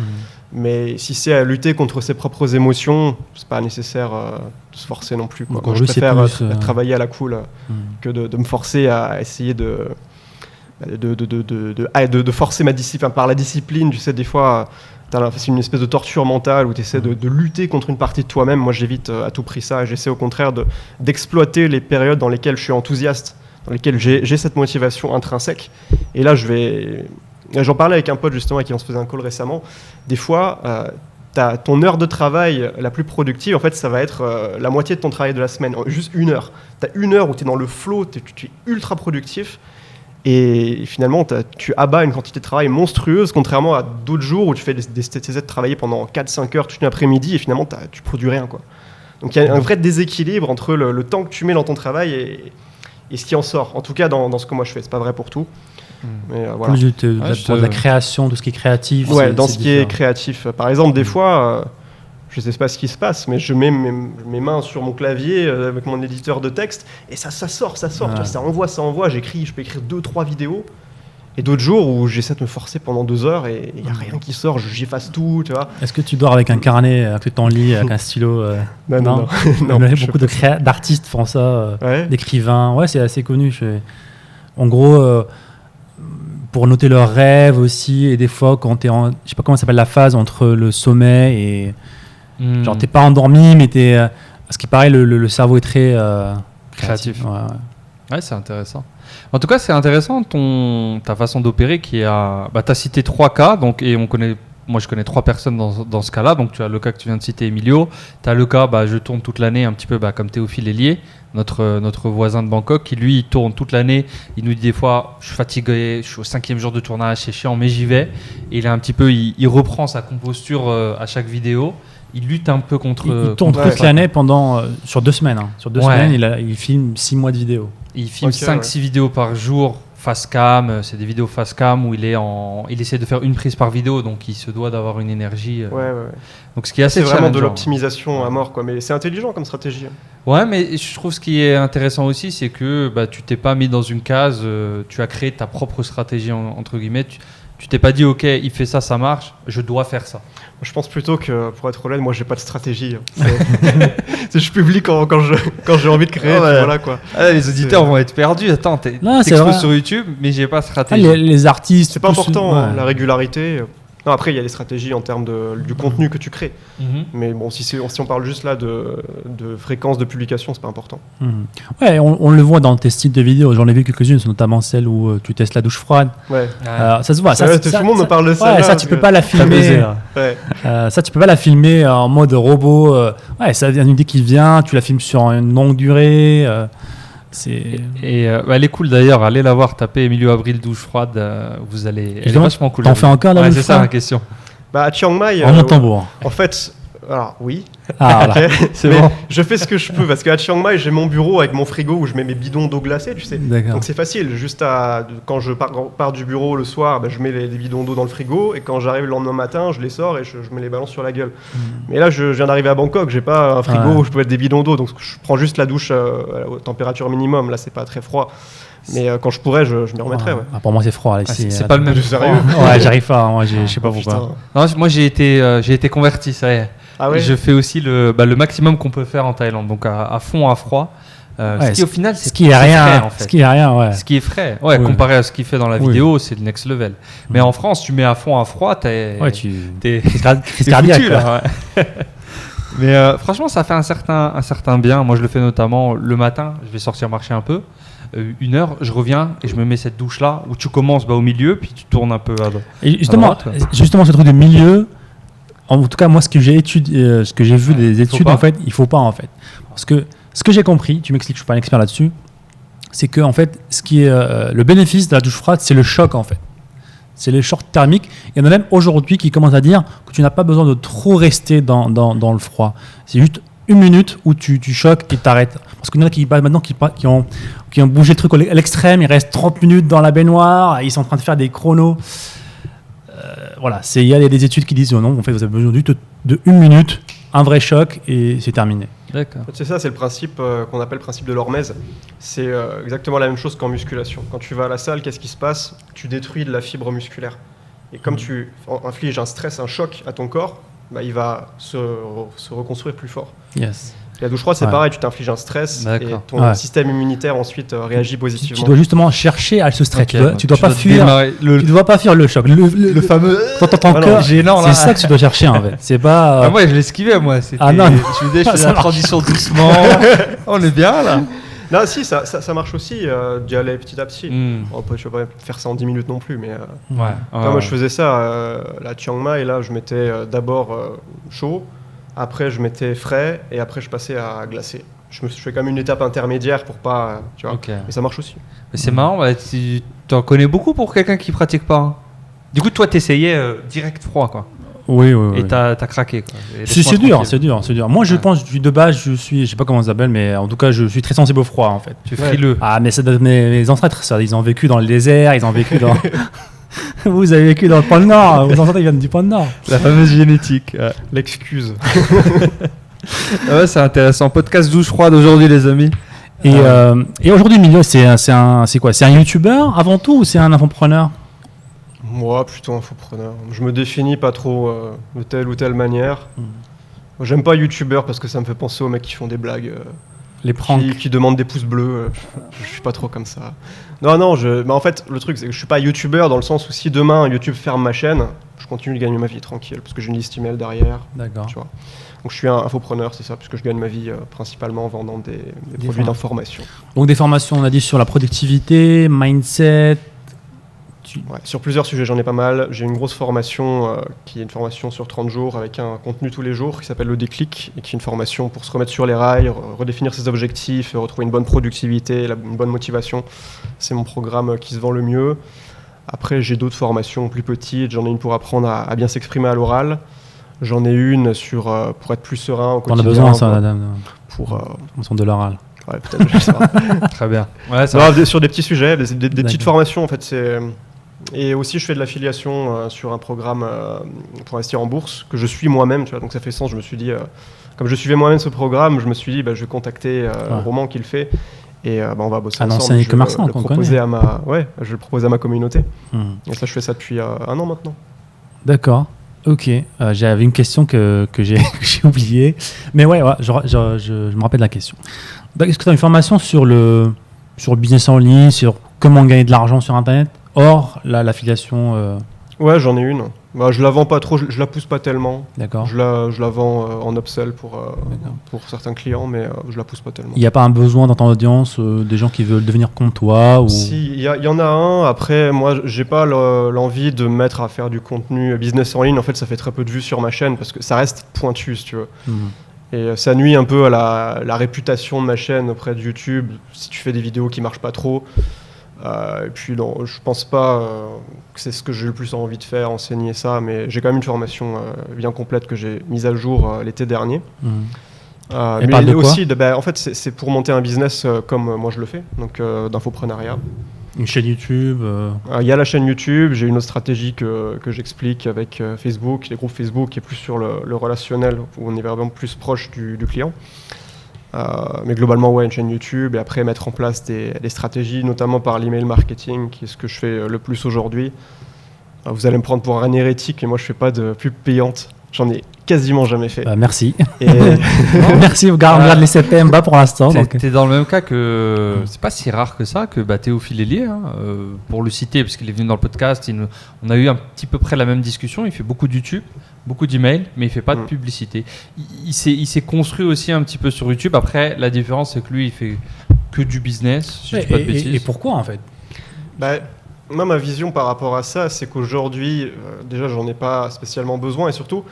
[SPEAKER 3] Mais si c'est à lutter contre ses propres émotions, c'est pas nécessaire de se forcer non plus. Moi, je préfère travailler à la cool que de me forcer à essayer de forcer ma discipline. Par la discipline, tu sais, des fois... C'est une espèce de torture mentale où tu essaies de lutter contre une partie de toi-même. Moi, j'évite à tout prix ça. J'essaie au contraire d'exploiter les périodes dans lesquelles je suis enthousiaste, dans lesquelles j'ai cette motivation intrinsèque. Et là, j'en parlais avec un pote justement avec qui on se faisait un call récemment. Des fois, ton heure de travail la plus productive, en fait, ça va être la moitié de ton travail de la semaine. Juste 1 heure. Tu as 1 heure où tu es dans le flow, tu es ultra productif. Et finalement, tu abats une quantité de travail monstrueuse, contrairement à d'autres jours où tu fais essaies de travailler pendant 4-5 heures toute une après-midi et finalement, tu produis rien, quoi. Donc, il y a un vrai déséquilibre entre le temps que tu mets dans ton travail et ce qui en sort. En tout cas, dans ce que moi je fais. C'est pas vrai pour tout. Mais, voilà.
[SPEAKER 2] Plus de la création, tout ce qui est créatif.
[SPEAKER 3] Ouais, dans ce qui est créatif. Par exemple, des fois... je sais pas ce qui se passe, mais je mets mes mains sur mon clavier avec mon éditeur de texte et ça sort, tu vois, ça envoie, je peux écrire 2-3 vidéos. Et d'autres jours où j'essaie de me forcer pendant 2 heures et il n'y a rien qui sort, j'efface tout, tu vois.
[SPEAKER 2] Est-ce que tu dors avec un carnet à côté de ton lit, avec un stylo
[SPEAKER 3] Non.
[SPEAKER 2] Beaucoup d'artistes font ça, d'écrivains. Ouais, c'est assez connu. En gros, pour noter leurs rêves aussi, et des fois, quand t'es en... Je sais pas comment ça s'appelle la phase entre le sommeil et... Genre, t'es pas endormi, mais t'es... Parce qu'il paraît, le cerveau est très...
[SPEAKER 1] créatif.
[SPEAKER 2] Ouais,
[SPEAKER 1] c'est intéressant. En tout cas, c'est intéressant ta façon d'opérer qui a... tu as cité 3 cas, donc, et moi je connais 3 personnes dans ce cas-là. Donc tu as le cas que tu viens de citer, Emilio. Tu as le cas, je tourne toute l'année un petit peu comme Théophile Hélier, notre voisin de Bangkok, qui lui il tourne toute l'année. Il nous dit des fois, je suis fatigué, je suis au 5e jour de tournage, c'est chiant, mais j'y vais. Et il est un petit peu, il reprend sa composture à chaque vidéo. Il lutte un peu contre...
[SPEAKER 2] Il tourne toute l'année sur 2 semaines. Hein. Sur 2 semaines, il filme 6 mois de vidéos.
[SPEAKER 1] Il filme 5-6 vidéos par jour, face cam, c'est des vidéos face cam où il essaie de faire une prise par vidéo, donc il se doit d'avoir une énergie. Donc ce qui est assez
[SPEAKER 3] c'est vraiment de l'optimisation à mort, quoi. Mais c'est intelligent comme stratégie.
[SPEAKER 1] Ouais, mais je trouve ce qui est intéressant aussi, c'est que tu t'es pas mis dans une case, tu as créé ta propre stratégie entre guillemets. Tu t'es pas dit, ok, il fait ça, ça marche, je dois faire ça.
[SPEAKER 3] Je pense plutôt que, pour être honnête, moi, j'ai pas de stratégie. Je publie quand j'ai envie de créer. Voilà, quoi.
[SPEAKER 1] Les auditeurs vont être perdus. Attends, t'exposes sur YouTube, mais j'ai pas de stratégie.
[SPEAKER 2] Les artistes...
[SPEAKER 3] C'est pas important, la régularité. Non, après, il y a des stratégies en termes du contenu que tu crées. Mais bon, si on parle juste là de fréquence de publication, c'est pas important.
[SPEAKER 2] Ouais, on le voit dans tes styles de vidéos. J'en ai vu quelques-unes, notamment celle où tu testes la douche froide. Ça se voit.
[SPEAKER 3] Tout le monde me parle de ça.
[SPEAKER 2] Ça, tu peux pas la filmer. Ça, tu peux pas la filmer en mode robot. Ça vient une idée qui vient, tu la filmes sur une longue durée.
[SPEAKER 1] Elle est cool d'ailleurs, allez la voir, tapez Emilio Abril douche froide, vous allez. Elle est vachement cool.
[SPEAKER 2] T'en fais encore là?
[SPEAKER 1] C'est ça la question.
[SPEAKER 3] À Chiang Mai.
[SPEAKER 2] En tambour.
[SPEAKER 3] En fait, alors oui.
[SPEAKER 2] Voilà.
[SPEAKER 1] C'est bon.
[SPEAKER 3] Je fais ce que je peux parce qu'à Chiang Mai, j'ai mon bureau avec mon frigo où je mets mes bidons d'eau glacée, tu sais.
[SPEAKER 2] D'accord.
[SPEAKER 3] Donc c'est facile. Juste quand je pars du bureau le soir, je mets les bidons d'eau dans le frigo et quand j'arrive le lendemain matin, je les sors et je me les balance sur la gueule. Mais là, je viens d'arriver à Bangkok, j'ai pas un frigo où je peux mettre des bidons d'eau, donc je prends juste la douche à température minimum. Là, c'est pas très froid. Mais quand je pourrais, je m'y remettrais.
[SPEAKER 2] Pour moi, c'est froid. Là,
[SPEAKER 1] c'est pas le même.
[SPEAKER 3] Sérieux?
[SPEAKER 2] J'arrive pas. Moi, je sais pas pourquoi.
[SPEAKER 1] Non, moi, j'ai été converti, ça y est. Je fais aussi le maximum qu'on peut faire en Thaïlande, donc à fond à froid. Ce qui au final, c'est
[SPEAKER 2] ce qui est rien,
[SPEAKER 1] en fait.
[SPEAKER 2] Ce qui est rien,
[SPEAKER 1] Ce qui est frais, comparé à ce qu'il fait dans la vidéo, c'est le next level. Mais en France, tu mets à fond à froid, t'es
[SPEAKER 2] crise cardiaque.
[SPEAKER 1] Mais franchement, ça fait un certain bien. Moi, je le fais notamment le matin. Je vais sortir marcher un peu. 1 heure, je reviens et je me mets cette douche-là où tu commences au milieu, puis tu tournes un peu à droite.
[SPEAKER 2] Et justement, ce truc de milieu. En tout cas, moi, ce que j'ai vu des études, en fait, il faut pas, en fait. Parce que ce que j'ai compris, tu m'expliques, je suis pas un expert là-dessus, c'est que, en fait, ce qui est le bénéfice de la douche froide, c'est le choc, en fait. C'est le choc thermique. Il y en a même aujourd'hui qui commencent à dire que tu n'as pas besoin de trop rester dans le froid. C'est juste 1 minute où tu choques et t'arrêtes. Parce qu'il y en a qui maintenant qui ont bougé le truc à l'extrême, ils restent 30 minutes dans la baignoire, ils sont en train de faire des chronos. Voilà, il y a des études qui disent non, en fait, vous avez besoin de 1 minute, un vrai choc et c'est terminé.
[SPEAKER 1] D'accord.
[SPEAKER 3] C'est ça, c'est le principe qu'on appelle le principe de l'hormèse. C'est exactement la même chose qu'en musculation. Quand tu vas à la salle, qu'est-ce qui se passe? Tu détruis de la fibre musculaire. Et comme tu infliges un stress, un choc à ton corps, il va se reconstruire plus fort.
[SPEAKER 2] Yes.
[SPEAKER 3] La douche froide, c'est pareil, tu t'infliges un stress et ton système immunitaire ensuite réagit positivement.
[SPEAKER 2] Tu dois justement chercher à se stresser. Tu dois pas fuir. Tu dois pas fuir le choc. Le fameux. Ton cœur gênant. C'est ça que tu dois chercher en fait. C'est pas.
[SPEAKER 1] Moi, je l'esquivais moi.
[SPEAKER 2] Non.
[SPEAKER 1] Je faisais la transition doucement. On est bien là.
[SPEAKER 3] Non, si, ça marche aussi d'y aller petit à petit. Je peux pas faire ça en 10 minutes non plus, mais moi je faisais ça à Chiang Mai. Là, je mettais d'abord chaud. Après, je mettais frais et après, je passais à glacé. Je fais quand même une étape intermédiaire pour pas. Tu vois. Mais ça marche aussi.
[SPEAKER 1] Mais c'est marrant, tu en connais beaucoup pour quelqu'un qui pratique pas. Hein. Du coup, toi, t'essayais direct froid, quoi.
[SPEAKER 2] Oui.
[SPEAKER 1] Et t'as craqué, quoi.
[SPEAKER 2] C'est dur. Moi, je pense, de base, je sais pas comment ça s'appelle, mais en tout cas, je suis très sensible au froid, en fait.
[SPEAKER 1] Tu es frileux.
[SPEAKER 2] Mais ça donne mes ancêtres, ça. Ils ont vécu dans le désert, ils ont vécu dans. Vous avez vécu dans le pôle Nord. Vos ancêtres viennent du pôle Nord.
[SPEAKER 1] La fameuse génétique. Ouais.
[SPEAKER 3] L'excuse.
[SPEAKER 1] Ouais, c'est intéressant. Podcast douche froide aujourd'hui, les amis.
[SPEAKER 2] Et aujourd'hui, Emilio, c'est quoi? C'est un youtubeur avant tout ou c'est un infopreneur?
[SPEAKER 3] Moi, plutôt infopreneur. Je me définis pas trop de telle ou telle manière. J'aime pas youtubeur parce que ça me fait penser aux mecs qui font des blagues.
[SPEAKER 2] Les pranks.
[SPEAKER 3] Qui demandent des pouces bleus. Je suis pas trop comme ça. Non, mais en fait, le truc, c'est que je suis pas youtubeur dans le sens où si demain YouTube ferme ma chaîne, je continue de gagner ma vie tranquille parce que j'ai une liste email derrière.
[SPEAKER 2] D'accord.
[SPEAKER 3] Tu vois. Donc je suis un infopreneur, c'est ça, puisque je gagne ma vie principalement en vendant des produits d'information.
[SPEAKER 2] Donc des formations, on a dit, sur la productivité, mindset.
[SPEAKER 3] Ouais, sur plusieurs sujets, j'en ai pas mal. J'ai une grosse formation qui est une formation sur 30 jours avec un contenu tous les jours qui s'appelle Le Déclic et qui est une formation pour se remettre sur les rails, redéfinir ses objectifs, retrouver une bonne productivité, une bonne motivation. C'est mon programme qui se vend le mieux. Après, j'ai d'autres formations plus petites. J'en ai une pour apprendre à bien s'exprimer à l'oral. J'en ai une pour être plus serein au quotidien.
[SPEAKER 2] On a besoin, ça, madame.
[SPEAKER 3] Pour
[SPEAKER 2] de l'oral.
[SPEAKER 3] Ouais, peut-être. Je sais pas.
[SPEAKER 1] Très bien. Ouais,
[SPEAKER 3] Sur des petits sujets, des petites formations, en fait, Et aussi, je fais de l'affiliation sur un programme pour investir en bourse que je suis moi-même, tu vois, donc ça fait sens. Je me suis dit, comme je suivais moi-même ce programme, je me suis dit, je vais contacter Roman qui le fait et on va bosser ensemble.
[SPEAKER 2] Ancien e-commerçant qu'on connaît.
[SPEAKER 3] Je vais le proposer à ma communauté. Et ça, je fais ça depuis 1 an maintenant.
[SPEAKER 2] D'accord. Ok. J'avais une question que j'ai oubliée. Mais ouais, je me rappelle de la question. Est-ce que tu as une formation sur le business en ligne, sur comment gagner de l'argent sur Internet, hors l'affiliation
[SPEAKER 3] Ouais, j'en ai une. Je la vends pas trop, je la pousse pas tellement.
[SPEAKER 2] D'accord.
[SPEAKER 3] Je la vends en upsell pour certains clients, mais je la pousse pas tellement.
[SPEAKER 2] Il n'y a pas un besoin dans ton audience, des gens qui veulent devenir comme toi ou...
[SPEAKER 3] Si, il y en a un. Après, moi, j'ai pas l'envie de me mettre à faire du contenu business en ligne. En fait, ça fait très peu de vues sur ma chaîne parce que ça reste pointu, si tu veux. Et ça nuit un peu à la réputation de ma chaîne auprès de YouTube si tu fais des vidéos qui marchent pas trop. Et puis non, je pense pas que c'est ce que j'ai le plus envie de faire, enseigner ça, mais j'ai quand même une formation bien complète que j'ai mise à jour l'été dernier. Mais aussi, en fait, c'est pour monter un business comme moi je le fais, donc d'infoprenariat.
[SPEAKER 2] Une chaîne YouTube
[SPEAKER 3] Il y a la chaîne YouTube, j'ai une autre stratégie que j'explique avec Facebook, les groupes Facebook qui est plus sur le relationnel, où on est vraiment plus proche du client. Mais globalement, ouais, une chaîne YouTube et après mettre en place des stratégies, notamment par l'email marketing, qui est ce que je fais le plus aujourd'hui. Vous allez me prendre pour un hérétique, mais moi je fais pas de pub payante. J'en ai quasiment jamais fait.
[SPEAKER 2] Merci. Merci, on garde les CPM bas pour l'instant.
[SPEAKER 1] T'es dans le même cas que c'est pas si rare que ça que Théophile Hélier, pour le citer parce qu'il est venu dans le podcast, on a eu un petit peu près la même discussion. Il fait beaucoup de YouTube, beaucoup d'emails, mais il fait pas de publicité. Il s'est construit aussi un petit peu sur YouTube. Après, la différence c'est que lui il fait que du business. Si je dis pas de bêtises.
[SPEAKER 2] Et pourquoi en fait?
[SPEAKER 3] Moi, ma vision par rapport à ça, c'est qu'aujourd'hui, déjà, j'en ai pas spécialement besoin et surtout,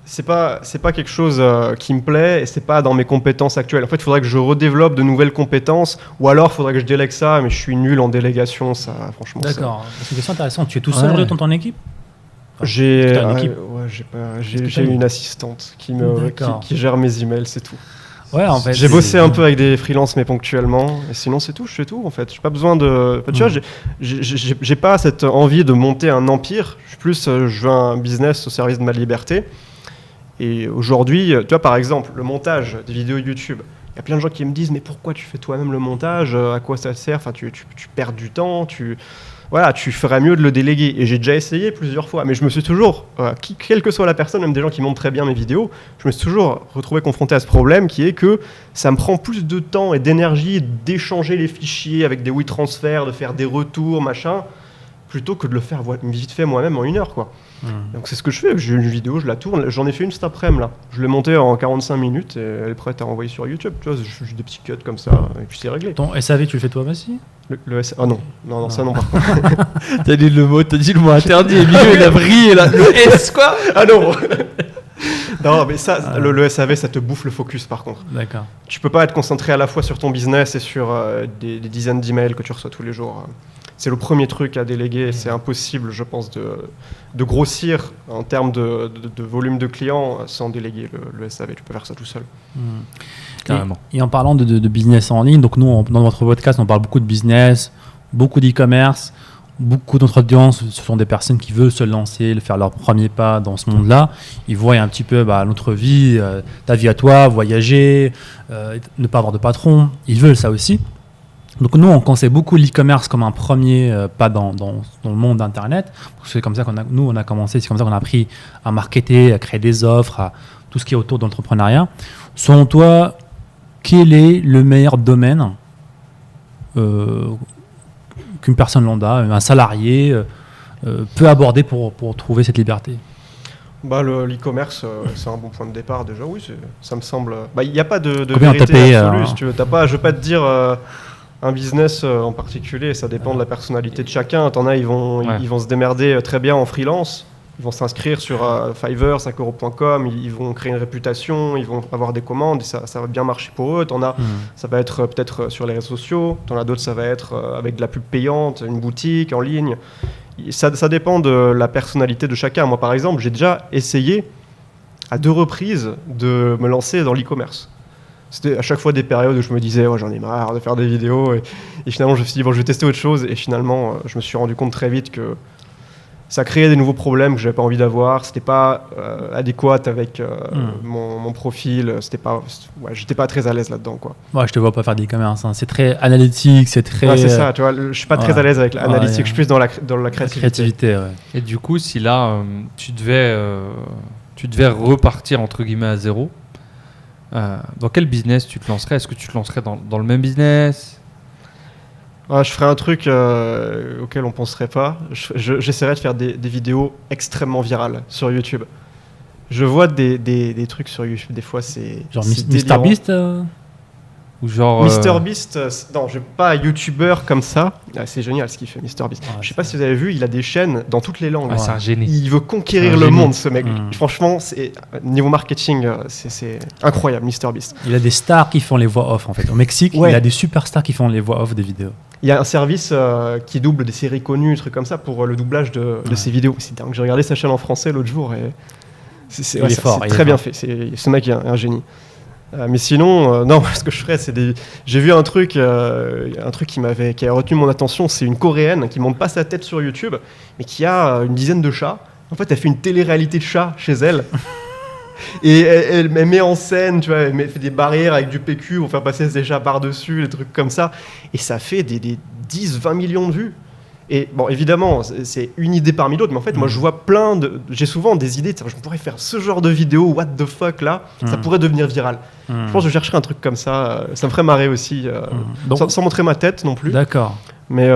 [SPEAKER 3] c'est pas quelque chose qui me plaît et c'est pas dans mes compétences actuelles. En fait, il faudrait que je redéveloppe de nouvelles compétences ou alors il faudrait que je délègue ça, mais je suis nul en délégation, ça, franchement.
[SPEAKER 2] D'accord. C'est une question intéressante. Tu es tout seul dans ton équipe?
[SPEAKER 3] J'ai une assistante qui gère mes emails, c'est tout.
[SPEAKER 2] Ouais, en fait,
[SPEAKER 3] j'ai bossé un peu avec des freelances, mais ponctuellement. Et sinon, c'est tout. Je fais tout, en fait. J'ai pas besoin de. Tu vois, j'ai pas cette envie de monter un empire. Je suis plus, je veux un business au service de ma liberté. Et aujourd'hui, tu vois, par exemple, le montage des vidéos YouTube. Il y a plein de gens qui me disent, mais pourquoi tu fais toi-même le montage? À quoi ça sert? Enfin, tu perds du temps. Voilà, tu ferais mieux de le déléguer. Et j'ai déjà essayé plusieurs fois, mais je me suis toujours, quelle que soit la personne, même des gens qui montent très bien mes vidéos, je me suis toujours retrouvé confronté à ce problème qui est que ça me prend plus de temps et d'énergie d'échanger les fichiers avec des WeTransfer, de faire des retours, machin, plutôt que de le faire vite fait moi-même en 1 heure, quoi. Donc c'est ce que je fais, j'ai une vidéo, je la tourne, j'en ai fait une cet après-midi là. Je l'ai montée en 45 minutes et elle est prête à envoyer sur YouTube, tu vois, je fais des petits cuts comme ça et puis c'est réglé.
[SPEAKER 2] Ton SAV, tu le fais toi aussi?
[SPEAKER 3] Le SAV, non, ça non par contre.
[SPEAKER 1] T'as dit le mot interdit, Emilio il a brillé là, le S quoi.
[SPEAKER 3] Ah non. Non, mais ça, le SAV, ça te bouffe le focus par contre.
[SPEAKER 2] D'accord.
[SPEAKER 3] Tu peux pas être concentré à la fois sur ton business et sur des dizaines d'emails que tu reçois tous les jours. C'est le premier truc à déléguer. C'est impossible, je pense, de grossir en termes de volume de clients sans déléguer le SAV. Tu peux faire ça tout seul.
[SPEAKER 2] Carrément. Et en parlant de business en ligne, donc nous, dans votre podcast, on parle beaucoup de business, beaucoup d'e-commerce. beaucoup de notre audience, ce sont des personnes qui veulent se lancer, faire leur premier pas dans ce monde-là. Ils voient un petit peu notre vie, ta vie à toi, voyager, ne pas avoir de patron. Ils veulent ça aussi. Donc nous, on conseille beaucoup l'e-commerce comme un premier pas dans le monde d'Internet. C'est comme ça on a commencé, c'est comme ça qu'on a appris à marketer, à créer des offres, à tout ce qui est autour de l'entrepreneuriat. Selon toi, quel est le meilleur domaine qu'une personne lambda, un salarié, peut aborder pour trouver cette liberté?
[SPEAKER 3] L'e-commerce, c'est un bon point de départ déjà. Oui, ça me semble. Il n'y a pas de
[SPEAKER 2] Combien
[SPEAKER 3] vérité
[SPEAKER 2] t'as payé,
[SPEAKER 3] absolue. Si tu veux. Je ne vais pas te dire un business en particulier. Ça dépend de la personnalité de chacun. T'en as, ils vont se démerder très bien en freelance. Ils vont s'inscrire sur Fiverr, 5euros.com, ils vont créer une réputation, ils vont avoir des commandes et ça va bien marcher pour eux. T'en as, ça va être peut-être sur les réseaux sociaux. T'en as d'autres, ça va être avec de la pub payante, une boutique en ligne. Ça dépend de la personnalité de chacun. Moi, par exemple, j'ai déjà essayé à 2 reprises de me lancer dans l'e-commerce. C'était à chaque fois des périodes où je me disais j'en ai marre de faire des vidéos et finalement je me suis dit je vais tester autre chose et finalement je me suis rendu compte très vite que ça créait des nouveaux problèmes que j'avais pas envie d'avoir. C'était pas adéquat avec mon profil. J'étais pas très à l'aise là-dedans, quoi.
[SPEAKER 2] Ouais, je te vois pas faire d'e-commerce. Hein. C'est très analytique, c'est très.
[SPEAKER 3] Ouais, c'est ça. Tu vois, je suis pas très à l'aise avec l'analytique. Je suis plus dans la créativité.
[SPEAKER 2] Ouais.
[SPEAKER 1] Et du coup, si là tu devais repartir entre guillemets à zéro, dans quel business tu te lancerais? Est-ce que tu te lancerais dans le même business?
[SPEAKER 3] Je ferais un truc auquel on penserait pas. J'essaierais de faire des vidéos extrêmement virales sur YouTube. Je vois des trucs sur YouTube, des fois c'est
[SPEAKER 2] genre
[SPEAKER 3] délirant.
[SPEAKER 2] MrBeast
[SPEAKER 1] Ou genre
[SPEAKER 3] MrBeast, non, je pas YouTuber comme ça. C'est génial ce qu'il fait, MrBeast. Je sais pas si vous avez vu, il a des chaînes dans toutes les langues.
[SPEAKER 1] c'est un génie.
[SPEAKER 3] Il veut conquérir le monde, ce mec. Franchement, niveau marketing, c'est incroyable, MrBeast.
[SPEAKER 2] Il a des stars qui font les voix off en fait. Au Mexique, il a des superstars qui font les voix off des vidéos.
[SPEAKER 3] Il y a un service qui double des séries connues, des trucs comme ça, pour le doublage de ses vidéos. C'est dingue. J'ai regardé sa chaîne en français l'autre jour et c'est très bien fait. Ce mec est un génie. Mais sinon, non, ce que je ferais, j'ai vu un truc qui a retenu mon attention. C'est une Coréenne qui monte pas sa tête sur YouTube, mais qui a une dizaine de chats. En fait, elle fait une télé-réalité de chats chez elle. Et elle met en scène, tu vois, elle fait des barrières avec du PQ pour faire passer ses chats par-dessus, des trucs comme ça. Et ça fait des 10-20 millions de vues. Et bon, évidemment, c'est une idée parmi d'autres, mais en fait, moi, je vois j'ai souvent des idées, je pourrais faire ce genre de vidéo, what the fuck, là, ça pourrait devenir viral. Je pense que je chercherais un truc comme ça me ferait marrer aussi, sans montrer ma tête non plus.
[SPEAKER 2] D'accord.
[SPEAKER 3] Mais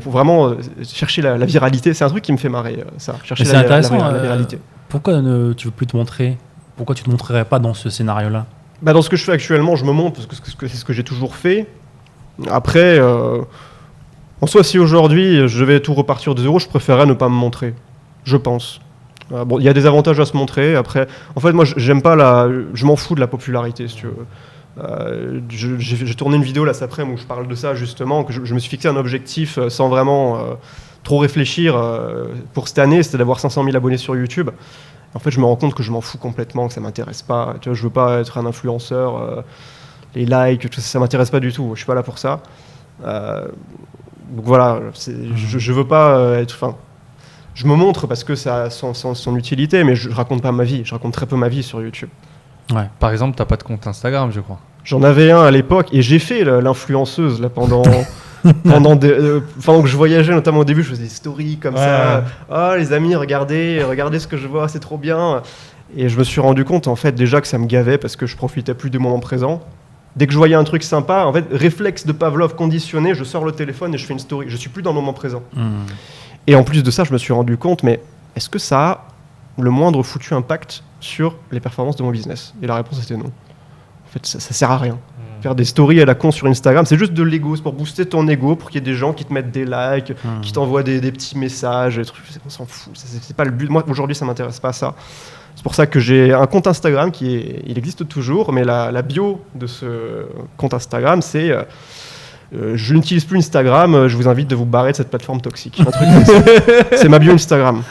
[SPEAKER 3] pour vraiment chercher la viralité, c'est un truc qui me fait marrer, ça, chercher
[SPEAKER 2] c'est intéressant,
[SPEAKER 3] la viralité.
[SPEAKER 2] Pourquoi tu veux plus te montrer? Pourquoi tu te montrerais pas dans ce scénario-là?
[SPEAKER 3] Dans ce que je fais actuellement, je me montre, parce que c'est ce que j'ai toujours fait. Après... En soi, si aujourd'hui je vais tout repartir de zéro, je préférerais ne pas me montrer, je pense. Il y a des avantages à se montrer. Après, en fait, moi, je m'en fous de la popularité, si tu veux. J'ai tourné une vidéo là cet après-midi où je parle de ça justement, que je me suis fixé un objectif sans vraiment trop réfléchir pour cette année, c'était d'avoir 500 000 abonnés sur YouTube. En fait, je me rends compte que je m'en fous complètement, que ça m'intéresse pas. Tu vois, je veux pas être un influenceur, les likes, tout ça, ça m'intéresse pas du tout. Je suis pas là pour ça. Donc voilà, je veux pas être... Enfin, je me montre parce que ça a son utilité, mais je raconte pas ma vie. Je raconte très peu ma vie sur YouTube.
[SPEAKER 1] Ouais. Par exemple, t'as pas de compte Instagram, je crois.
[SPEAKER 3] J'en avais un à l'époque et j'ai fait l'influenceuse là pendant que je voyageais, notamment au début, je faisais des stories comme ça. Oh les amis, regardez ce que je vois, c'est trop bien. Et je me suis rendu compte en fait déjà que ça me gavait parce que je profitais plus du moment présent. Dès que je voyais un truc sympa, en fait, réflexe de Pavlov conditionné, je sors le téléphone et je fais une story. Je suis plus dans le moment présent. Et en plus de ça, je me suis rendu compte, mais est-ce que ça a le moindre foutu impact sur les performances de mon business? Et la réponse était non. En fait, ça sert à rien. Faire des stories à la con sur Instagram, c'est juste de l'ego, c'est pour booster ton ego, pour qu'il y ait des gens qui te mettent des likes, qui t'envoient des petits messages, des trucs. On s'en fout. C'est pas le but. Moi, aujourd'hui, ça m'intéresse pas ça. C'est pour ça que j'ai un compte Instagram il existe toujours, mais la bio de ce compte Instagram, c'est je n'utilise plus Instagram, je vous invite de vous barrer de cette plateforme toxique. Un truc comme ça. C'est ma bio Instagram.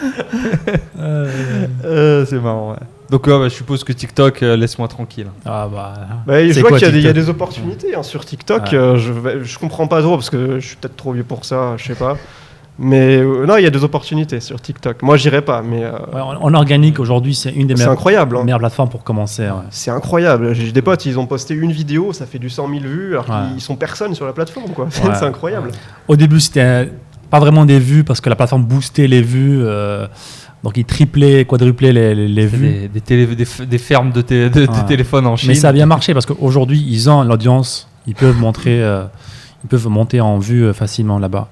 [SPEAKER 1] C'est marrant, ouais. Donc je suppose que TikTok, laisse-moi tranquille.
[SPEAKER 3] Je vois qu'il y a des opportunités sur TikTok. Je comprends pas trop parce que je suis peut-être trop vieux pour ça, je sais pas. Mais non, il y a des opportunités sur TikTok. Moi, j'irai pas, mais
[SPEAKER 2] Ouais, en organique, aujourd'hui, c'est une des
[SPEAKER 3] c'est
[SPEAKER 2] meilleures,
[SPEAKER 3] incroyable. Hein.
[SPEAKER 2] meilleures plateformes pour commencer. Ouais.
[SPEAKER 3] C'est incroyable. J'ai des potes, ils ont posté une vidéo, ça fait du 100 000 vues, alors
[SPEAKER 2] Ouais.
[SPEAKER 3] qu'ils sont personne sur la plateforme, quoi.
[SPEAKER 2] Ouais.
[SPEAKER 3] C'est incroyable.
[SPEAKER 2] Au début, c'était pas vraiment des vues parce que la plateforme boostait les vues. Donc, ils triplaient, quadruplaient les vues.
[SPEAKER 1] Des fermes de téléphones en Chine.
[SPEAKER 2] Mais ça a bien marché parce qu'aujourd'hui, ils ont l'audience. Ils peuvent monter en vue facilement là-bas.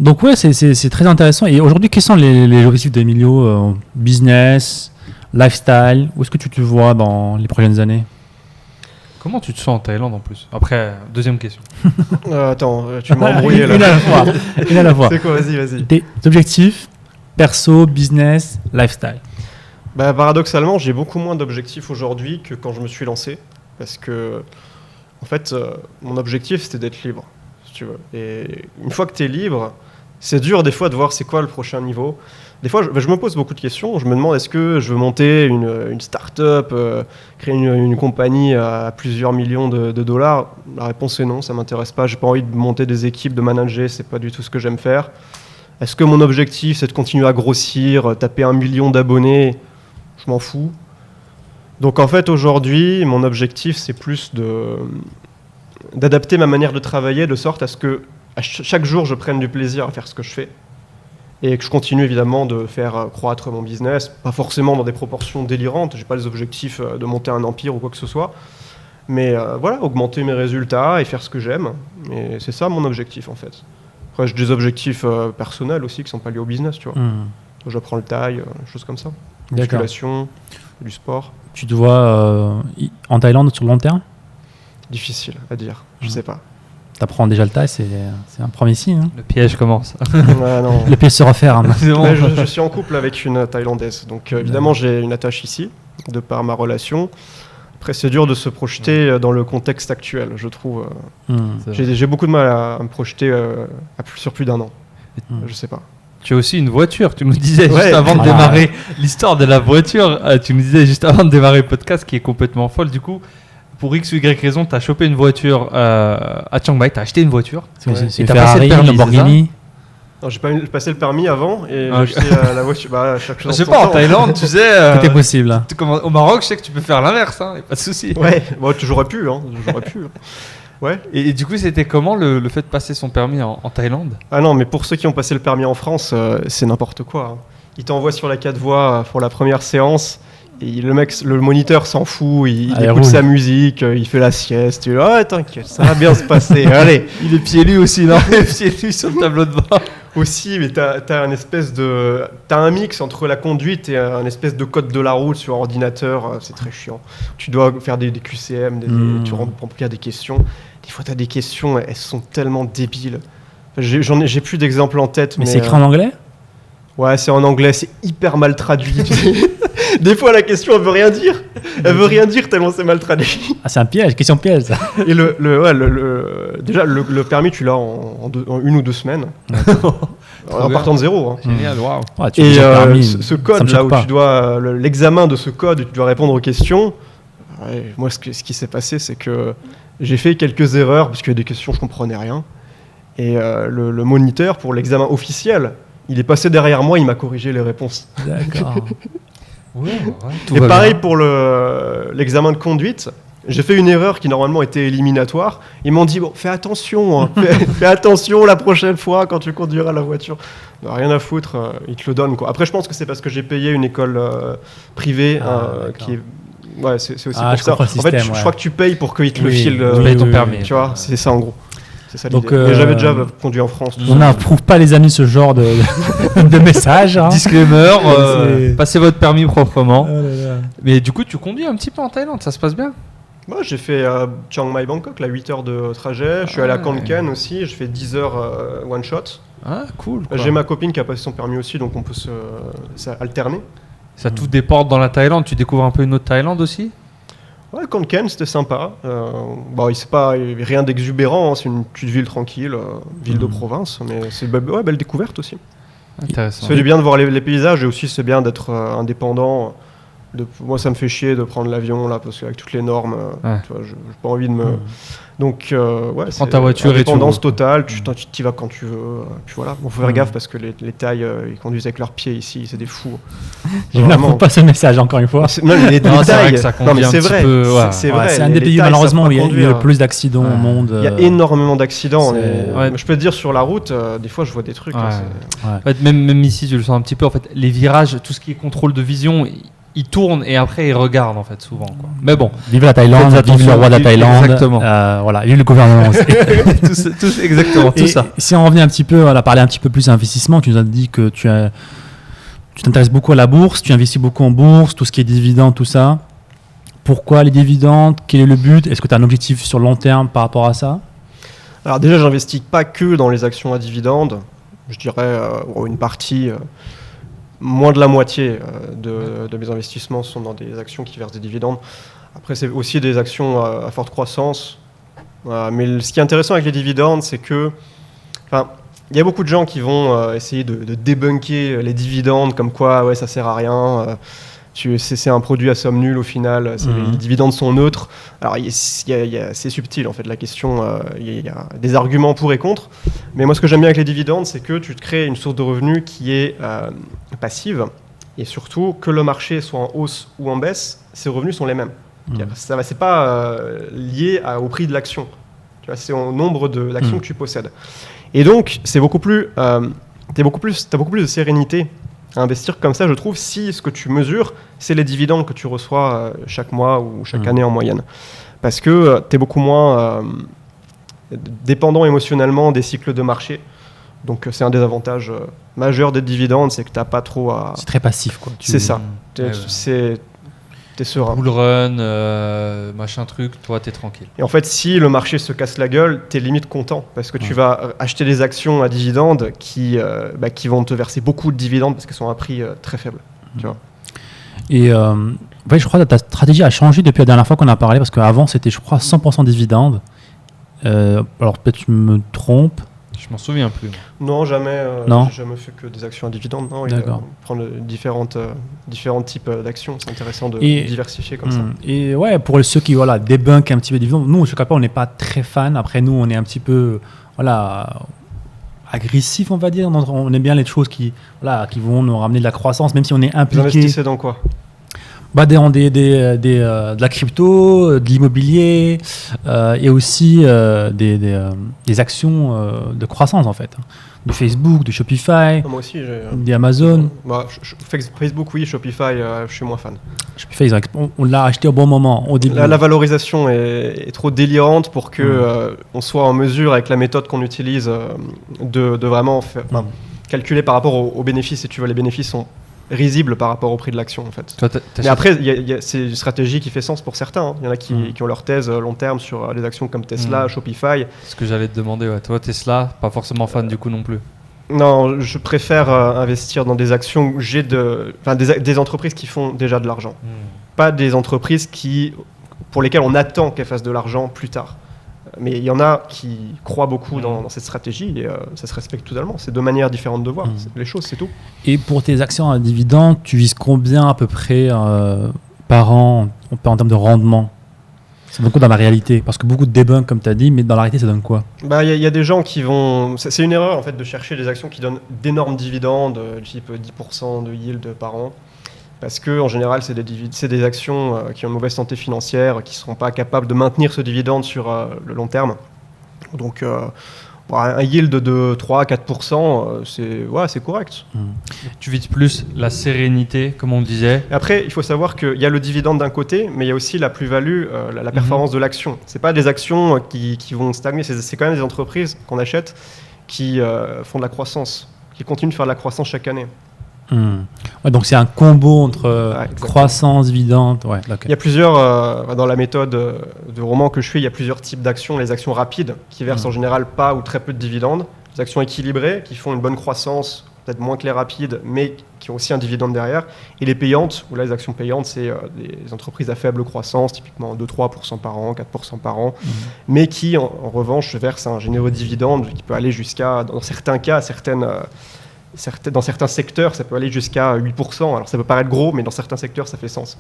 [SPEAKER 2] Donc, ouais, c'est très intéressant. Et aujourd'hui, quels sont les objectifs d'Emilio business, lifestyle? Où est-ce que tu te vois dans les prochaines années?
[SPEAKER 1] Comment tu te sens en Thaïlande en plus? Après, deuxième question.
[SPEAKER 3] Attends, tu m'as embrouillé là.
[SPEAKER 2] Une à la fois. Une à la fois.
[SPEAKER 3] C'est quoi? Vas-y.
[SPEAKER 2] Tes objectifs perso, business, lifestyle.
[SPEAKER 3] Bah, paradoxalement, j'ai beaucoup moins d'objectifs aujourd'hui que quand je me suis lancé. Parce que, en fait, mon objectif, c'était d'être libre, si tu veux. Et une fois que tu es libre, c'est dur des fois de voir c'est quoi le prochain niveau. Des fois, je me pose beaucoup de questions. Je me demande, est-ce que je veux monter une start-up, créer une compagnie à plusieurs millions de dollars? La réponse est non, ça ne m'intéresse pas. J'ai pas envie de monter des équipes, de manager, c'est pas du tout ce que j'aime faire. Est-ce que mon objectif, c'est de continuer à grossir, taper 1 million d'abonnés? Je m'en fous. Donc en fait, aujourd'hui, mon objectif, c'est plus d'adapter ma manière de travailler de sorte à ce que chaque jour, je prenne du plaisir à faire ce que je fais. Et que je continue évidemment de faire croître mon business, pas forcément dans des proportions délirantes, j'ai pas les objectifs de monter un empire ou quoi que ce soit, mais voilà, augmenter mes résultats et faire ce que j'aime, et c'est ça mon objectif en fait. Après j'ai des objectifs personnels aussi qui sont pas liés au business, tu vois. J'apprends le thaï, choses comme ça, musculation, du sport.
[SPEAKER 2] Tu te vois en Thaïlande sur le long terme?
[SPEAKER 3] Difficile à dire, je sais pas.
[SPEAKER 2] T'apprends déjà le thaï, c'est un premier signe. Hein.
[SPEAKER 1] Le piège commence.
[SPEAKER 3] Ouais, non.
[SPEAKER 2] Le piège se referme.
[SPEAKER 3] Ouais, je suis en couple avec une Thaïlandaise, donc évidemment j'ai une attache ici, de par ma relation. Après c'est dur de se projeter dans le contexte actuel, je trouve. J'ai beaucoup de mal à me projeter sur plus d'un an, je sais pas.
[SPEAKER 1] Tu as aussi une voiture, tu nous disais
[SPEAKER 3] Ouais.
[SPEAKER 1] juste avant de
[SPEAKER 2] Voilà.
[SPEAKER 1] démarrer l'histoire de la voiture, tu nous disais juste avant de démarrer le podcast qui est complètement folle. Du coup, pour X ou Y raison, tu as chopé une voiture à Chiang Mai, tu as acheté une voiture.
[SPEAKER 2] C'est
[SPEAKER 1] Et
[SPEAKER 2] une
[SPEAKER 1] t'as passé
[SPEAKER 2] Ferrari,
[SPEAKER 1] le permis,
[SPEAKER 2] une Lamborghini.
[SPEAKER 3] Non, j'ai passé le permis avant et
[SPEAKER 1] Ah,
[SPEAKER 3] j'ai acheté la voiture. Bah, chaque chose
[SPEAKER 1] Je sais
[SPEAKER 3] en son
[SPEAKER 1] pas, en
[SPEAKER 3] temps.
[SPEAKER 1] Thaïlande, tu sais,
[SPEAKER 2] Tout est possible. Hein.
[SPEAKER 1] au Maroc, je sais que tu peux faire l'inverse, hein, y a pas de souci.
[SPEAKER 3] Ouais, bon, j'aurais pu. Ouais.
[SPEAKER 1] Et du coup, c'était comment le fait de passer son permis en Thaïlande?
[SPEAKER 3] Ah non, mais pour ceux qui ont passé le permis en France, c'est n'importe quoi. Hein. Ils t'envoient sur la 4 voies pour la première séance. Et le moniteur s'en fout, il
[SPEAKER 2] Allez,
[SPEAKER 3] écoute
[SPEAKER 2] roule.
[SPEAKER 3] sa musique, il fait la sieste. Tu dis, ah, t'inquiète, ça va bien se passer. Allez.
[SPEAKER 1] Il est pieds nus aussi, non? Il est pieds nus sur le tableau de bord.
[SPEAKER 3] Aussi, mais t'as un mix entre la conduite et un espèce de code de la route sur ordinateur. C'est très chiant. Tu dois faire des QCM, tu remplir des questions. Des fois, t'as des questions, elles sont tellement débiles. J'ai plus d'exemples en tête.
[SPEAKER 2] Mais c'est écrit en anglais?
[SPEAKER 3] Ouais, c'est en anglais, c'est hyper mal traduit. Des fois, la question, elle veut rien dire. Elle veut rien dire tellement c'est mal traduit.
[SPEAKER 2] Ah, c'est un piège, question piège ça.
[SPEAKER 3] Et déjà, le permis, tu l'as en 1 ou 2 semaines. En partant de zéro. Hein.
[SPEAKER 1] Génial, waouh.
[SPEAKER 2] Ouais, tu
[SPEAKER 3] Et
[SPEAKER 2] fais ton permis,
[SPEAKER 3] ce
[SPEAKER 2] ça me
[SPEAKER 3] code là
[SPEAKER 2] choque
[SPEAKER 3] où
[SPEAKER 2] pas.
[SPEAKER 3] tu dois l'examen de ce code où tu dois répondre aux questions, moi ce qui s'est passé c'est que j'ai fait quelques erreurs parce qu'il y a des questions je comprenais rien et le moniteur pour l'examen officiel il est passé derrière moi, il m'a corrigé les réponses.
[SPEAKER 2] D'accord.
[SPEAKER 3] Et pareil pour l'examen de conduite. J'ai fait une erreur qui normalement était éliminatoire. Ils m'ont dit, bon, fais attention, hein, fais attention la prochaine fois quand tu conduiras la voiture. Non, rien à foutre, ils te le donnent. Quoi. Après, je pense que c'est parce que j'ai payé une école privée qui est... Ouais, c'est aussi pour ça. En fait, je crois que tu payes pour qu'ils te le filent,
[SPEAKER 1] ton permis.
[SPEAKER 3] tu vois, c'est ça en gros. C'est ça
[SPEAKER 2] Donc,
[SPEAKER 3] l'idée. Mais j'avais déjà conduit en France.
[SPEAKER 2] On n'approuve pas les amis ce genre de messages. Hein.
[SPEAKER 1] Disclaimer,
[SPEAKER 2] C'est-
[SPEAKER 1] passez votre permis proprement. Mais du coup, tu conduis un petit peu en Thaïlande, ça se passe bien?
[SPEAKER 3] Moi, j'ai fait Chiang Mai Bangkok, là, 8 heures de trajet. Je suis allé à Khon Kaen aussi, j'ai fait 10 heures one shot.
[SPEAKER 1] Ah, cool. quoi.
[SPEAKER 3] J'ai ma copine qui a passé son permis aussi, donc on peut ça alterner.
[SPEAKER 1] Ça tout déporte dans la Thaïlande, tu découvres un peu une autre Thaïlande aussi?
[SPEAKER 3] Ouais, Khon Kaen, c'était sympa. Bon, il y avait rien d'exubérant, hein, c'est une petite ville tranquille, ville de province, mais c'est belle découverte aussi.
[SPEAKER 1] Intéressant.
[SPEAKER 3] Ça fait du bien de voir les paysages et aussi c'est bien d'être indépendant. Moi, ça me fait chier de prendre l'avion là, parce qu'avec toutes les normes, tu vois, j'ai pas envie de me. Donc, ouais,
[SPEAKER 1] prends ta voiture et tu
[SPEAKER 3] indépendance
[SPEAKER 1] roules.
[SPEAKER 3] totale, tu y vas quand tu veux. Puis voilà, bon, faut faire gaffe parce que les Thaïs, ils conduisent avec leurs pieds ici, c'est des fous.
[SPEAKER 2] Je n'approuve pas ce message, encore une fois.
[SPEAKER 3] Non, mais
[SPEAKER 1] Non, c'est vrai
[SPEAKER 3] Thaïs,
[SPEAKER 1] que ça
[SPEAKER 3] non, mais
[SPEAKER 1] conduit
[SPEAKER 3] c'est
[SPEAKER 1] un petit
[SPEAKER 3] vrai.
[SPEAKER 1] peu, ouais.
[SPEAKER 3] C'est
[SPEAKER 2] Ouais,
[SPEAKER 3] vrai.
[SPEAKER 2] c'est un des
[SPEAKER 3] les
[SPEAKER 2] pays
[SPEAKER 3] Thaïs
[SPEAKER 2] malheureusement
[SPEAKER 3] savent
[SPEAKER 2] où
[SPEAKER 3] pas
[SPEAKER 2] il y a
[SPEAKER 3] conduire.
[SPEAKER 2] le plus d'accidents au monde.
[SPEAKER 3] Il y a énormément d'accidents.
[SPEAKER 2] c'est-
[SPEAKER 3] Je peux te dire, sur la route, des fois, je vois des trucs.
[SPEAKER 1] Ouais.
[SPEAKER 3] C'est-
[SPEAKER 2] Ouais.
[SPEAKER 1] En fait, même ici, tu le sens un petit peu. En fait, les virages, tout ce qui est contrôle de vision, ils tournent et après ils regardent en fait souvent. Quoi. Mais bon,
[SPEAKER 2] Vive la Thaïlande,
[SPEAKER 1] Faites
[SPEAKER 2] vive le
[SPEAKER 1] attention,
[SPEAKER 2] roi de la
[SPEAKER 1] vive-
[SPEAKER 2] Thaïlande.
[SPEAKER 1] exactement.
[SPEAKER 2] Voilà, vive le gouvernement aussi.
[SPEAKER 1] exactement
[SPEAKER 2] Et si on revenait un petit peu, on a parlé un petit peu plus d'investissement, tu nous as dit que tu t'intéresses beaucoup à la bourse, tu investis beaucoup en bourse, tout ce qui est dividendes, tout ça. Pourquoi les dividendes? Quel est le but? Est-ce que tu as un objectif sur le long terme par rapport à ça?
[SPEAKER 3] Alors déjà, j'investis pas que dans les actions à dividendes. Je dirais une partie, moins de la moitié de mes investissements sont dans des actions qui versent des dividendes. Après, c'est aussi des actions à forte croissance. Mais ce qui est intéressant avec les dividendes, c'est que, il y a beaucoup de gens qui vont essayer de débunker les dividendes, comme quoi, ouais, ça sert à rien. C'est un produit à somme nulle au final. Les dividendes sont neutres. Alors c'est subtil en fait la question. Il y a des arguments pour et contre. Mais moi, ce que j'aime bien avec les dividendes, c'est que tu te crées une source de revenus qui est passive et surtout que le marché soit en hausse ou en baisse, ces revenus sont les mêmes. C'est pas lié au prix de l'action. Tu vois, c'est au nombre d'actions que tu possèdes. Et donc, t'as beaucoup plus de sérénité à investir comme ça, je trouve, si ce que tu mesures, c'est les dividendes que tu reçois chaque mois ou chaque année en moyenne. Parce que tu es beaucoup moins dépendant émotionnellement des cycles de marché. Donc c'est un des avantages majeurs des dividendes, c'est que tu n'as pas trop à...
[SPEAKER 2] C'est très passif, quoi.
[SPEAKER 3] C'est ça.
[SPEAKER 1] Ouais,
[SPEAKER 3] T'es serein.
[SPEAKER 1] Bull run, machin truc, toi t'es tranquille.
[SPEAKER 3] Et en fait, si le marché se casse la gueule, t'es limite content parce que tu vas acheter des actions à dividendes qui vont te verser beaucoup de dividendes parce qu'elles sont à un prix très faible. Tu vois.
[SPEAKER 2] Et je crois que ta stratégie a changé depuis la dernière fois qu'on a parlé parce qu'avant c'était, je crois, 100% dividendes. Alors peut-être je me trompe.
[SPEAKER 1] Je m'en souviens plus.
[SPEAKER 3] Non, jamais.
[SPEAKER 2] Non.
[SPEAKER 3] J'ai jamais fait que des actions à dividendes. Non,
[SPEAKER 2] D'accord.
[SPEAKER 3] Prendre différents types d'actions, c'est intéressant de
[SPEAKER 2] Et-
[SPEAKER 3] diversifier comme ça.
[SPEAKER 2] Et ouais, pour ceux qui débunkent un petit peu les dividendes, nous, je ne pas, on n'est pas très fan. Après, nous, on est un petit peu agressif, on va dire. On aime bien les choses qui vont nous ramener de la croissance, même si on est
[SPEAKER 3] Vous
[SPEAKER 2] impliqué.
[SPEAKER 3] investissez dans quoi?
[SPEAKER 2] De la crypto, de l'immobilier et aussi des actions de croissance en fait. De Facebook, de Shopify,
[SPEAKER 3] Moi aussi, j'ai.
[SPEAKER 2] d'Amazon.
[SPEAKER 3] Facebook, oui. Shopify, je suis moins fan.
[SPEAKER 2] Shopify, on l'a acheté au bon moment, au début.
[SPEAKER 3] La valorisation est trop délirante pour que on soit en mesure, avec la méthode qu'on utilise, de vraiment calculer par rapport aux bénéfices. Et tu vois, les bénéfices sont risibles par rapport au prix de l'action, en fait.
[SPEAKER 1] Toi,
[SPEAKER 3] Mais après, c'est une stratégie qui fait sens pour certains. Hein. Il y en a qui ont leur thèse long terme sur les actions comme Tesla, Shopify.
[SPEAKER 1] ce que j'allais te demander, ouais. Toi Tesla, pas forcément fan du coup non plus.
[SPEAKER 3] Non, je préfère investir dans des actions où j'ai des entreprises qui font déjà de l'argent. Pas des entreprises pour lesquelles on attend qu'elles fassent de l'argent plus tard. Mais il y en a qui croient beaucoup dans cette stratégie et ça se respecte totalement. C'est deux manières différentes de voir les choses, c'est tout.
[SPEAKER 2] Et pour tes actions à dividendes, tu vises combien à peu près par an en termes de rendement? Ça donne quoi dans la réalité? Parce que beaucoup de debunk, comme tu as dit, mais dans la réalité, ça donne quoi?
[SPEAKER 3] Il y a des gens qui vont... C'est une erreur en fait de chercher des actions qui donnent d'énormes dividendes, type 10% de yield par an. Parce que en général, c'est des actions qui ont une mauvaise santé financière, qui ne seront pas capables de maintenir ce dividende sur le long terme. Donc, un yield de 3-4%, c'est correct.
[SPEAKER 1] Tu vises plus la sérénité, comme on disait.
[SPEAKER 3] Et après, il faut savoir qu'il y a le dividende d'un côté, mais il y a aussi la plus-value, la performance de l'action. Ce pas des actions qui vont stagner, c'est quand même des entreprises qu'on achète qui font de la croissance, qui continuent de faire de la croissance chaque année.
[SPEAKER 2] Ouais, donc c'est un combo entre
[SPEAKER 3] exactement.
[SPEAKER 2] croissance, dividende. Ouais,
[SPEAKER 3] Il y a plusieurs, dans la méthode de roman que je fais, il y a plusieurs types d'actions. Les actions rapides, qui versent en général pas ou très peu de dividendes. Les actions équilibrées, qui font une bonne croissance, peut-être moins que les rapides, mais qui ont aussi un dividende derrière. Et les payantes, où là, les actions payantes, c'est des entreprises à faible croissance, typiquement 2-3% par an, 4% par an, mais qui, en revanche, versent un généreux dividende qui peut aller jusqu'à, dans certains cas, Dans certains secteurs, ça peut aller jusqu'à 8%. Alors ça peut paraître gros, mais dans certains secteurs, ça fait sens.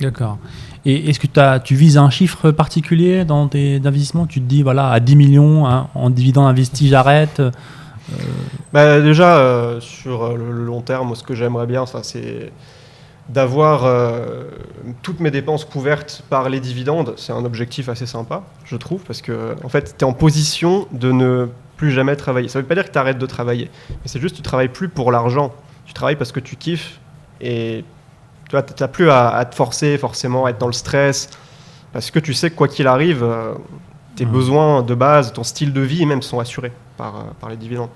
[SPEAKER 2] D'accord. Et est-ce que tu vises un chiffre particulier dans tes investissements? Tu te dis, voilà, à 10 millions en dividendes investis, j'arrête.
[SPEAKER 3] Déjà, sur le long terme, ce que j'aimerais bien, c'est d'avoir toutes mes dépenses couvertes par les dividendes. C'est un objectif assez sympa, je trouve, parce que en fait, tu es en position de ne plus jamais travailler. Ça ne veut pas dire que tu arrêtes de travailler, mais c'est juste que tu ne travailles plus pour l'argent. Tu travailles parce que tu kiffes et tu n'as plus à te forcer forcément, à être dans le stress, parce que tu sais que quoi qu'il arrive, tes besoins de base, ton style de vie même sont assurés par les dividendes.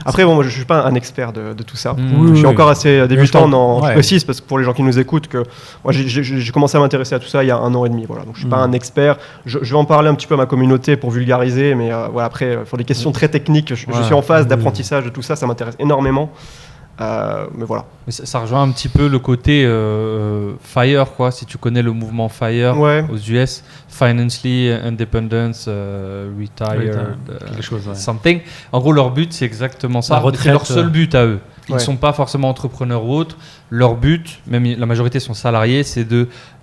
[SPEAKER 3] Après, bon, moi, je ne suis pas un expert de tout ça. Je suis encore assez débutant. Je précise, parce que pour les gens qui nous écoutent, que moi, j'ai commencé à m'intéresser à tout ça il y a 1 an et demi. Voilà. Donc, je ne suis pas un expert. Je vais en parler un petit peu à ma communauté pour vulgariser, mais voilà, après, pour des questions très techniques, je suis en phase d'apprentissage de tout ça. Ça m'intéresse énormément. Mais voilà.
[SPEAKER 1] Mais ça rejoint un petit peu le côté FIRE, quoi. Si tu connais le mouvement FIRE aux US, Financially Independence, Retired,
[SPEAKER 2] quelque chose,
[SPEAKER 1] something. En gros, leur but, c'est exactement ça. C'est leur seul but à eux. Ils ne sont pas forcément entrepreneurs ou autres. Leur but, même la majorité sont salariés, c'est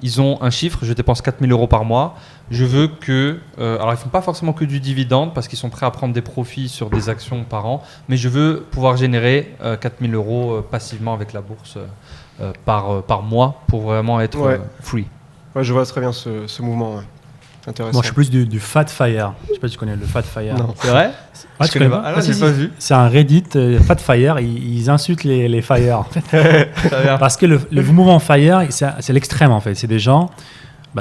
[SPEAKER 1] ils ont un chiffre, je dépense 4 000 € par mois. Je veux que... alors, ils ne font pas forcément que du dividende parce qu'ils sont prêts à prendre des profits sur des actions par an. Mais je veux pouvoir générer 4 000 € passivement avec la bourse par mois pour vraiment être free.
[SPEAKER 3] Ouais, je vois très bien ce mouvement. Ouais. Intéressant.
[SPEAKER 2] Moi, je suis plus du Fat Fire. Je ne sais pas si tu connais le Fat Fire.
[SPEAKER 1] Non. C'est vrai?
[SPEAKER 2] Je connais pas.
[SPEAKER 1] Ah, j'ai pas vu.
[SPEAKER 2] C'est un Reddit, Fat Fire. Ils insultent les Fire, en fait. Parce que le mouvement Fire, c'est l'extrême, en fait. C'est des gens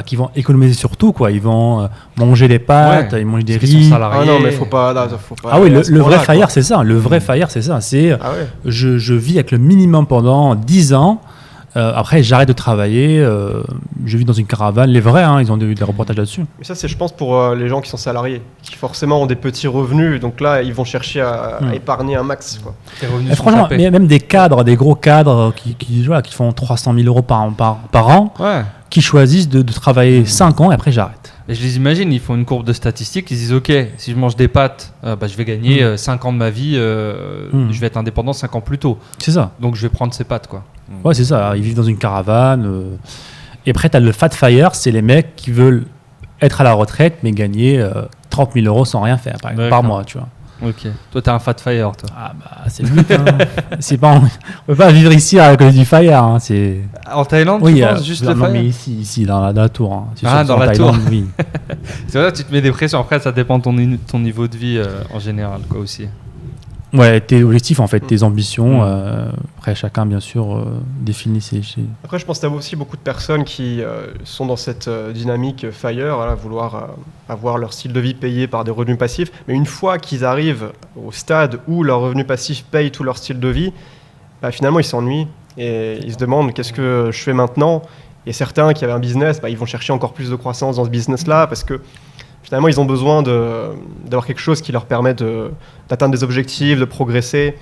[SPEAKER 2] qui vont économiser sur tout, quoi. Ils vont manger des pâtes, ils mangent des riz.
[SPEAKER 3] Ah non, mais faut pas.
[SPEAKER 2] Ah oui, le vrai Fire, c'est ça. Le vrai Fire, c'est ça. C'est je vis avec le minimum pendant 10 ans. Après, j'arrête de travailler, je vis dans une caravane. Les vrais, ils ont des reportages là-dessus.
[SPEAKER 3] Mais ça, c'est, je pense, pour les gens qui sont salariés, qui forcément ont des petits revenus. Donc là, ils vont chercher à épargner un max. Quoi.
[SPEAKER 2] Franchement, mais même des cadres, des gros cadres qui font 300 000 € par an, qui choisissent de travailler 5 ans et après, j'arrête.
[SPEAKER 1] Et je les imagine, ils font une courbe de statistiques, ils disent ok, si je mange des pâtes, je vais gagner 5 ans de ma vie, je vais être indépendant 5 ans plus tôt.
[SPEAKER 2] C'est ça.
[SPEAKER 1] Donc je vais prendre ces pâtes, quoi.
[SPEAKER 2] Ouais, c'est ça. Ils vivent dans une caravane. Et après, tu as le Fat Fire, c'est les mecs qui veulent être à la retraite mais gagner 30 000 € sans rien faire par mois, tu vois.
[SPEAKER 1] Ok. Toi, t'es un Fat Fire, toi.
[SPEAKER 2] Ah c'est le but. C'est pas, on peut pas vivre ici à cause du Fire. C'est...
[SPEAKER 1] En Thaïlande,
[SPEAKER 2] oui,
[SPEAKER 1] tu penses juste le Fire?
[SPEAKER 2] Non, mais ici dans la tour.
[SPEAKER 1] Dans la tour.
[SPEAKER 2] Oui.
[SPEAKER 1] C'est vrai, tu te mets des pressions. Après, ça dépend de ton niveau de vie en général, quoi, aussi.
[SPEAKER 2] Ouais, tes objectifs, en fait, tes ambitions. Après, chacun, bien sûr, définit ses...
[SPEAKER 3] Après, je pense que tu as aussi beaucoup de personnes qui sont dans cette dynamique FIRE, vouloir avoir leur style de vie payé par des revenus passifs. Mais une fois qu'ils arrivent au stade où leurs revenus passifs payent tout leur style de vie, finalement, ils s'ennuient et ils se demandent qu'est-ce que je fais maintenant. Et certains qui avaient un business, ils vont chercher encore plus de croissance dans ce business-là parce que finalement, ils ont besoin d'avoir quelque chose qui leur permet d'atteindre des objectifs, de progresser.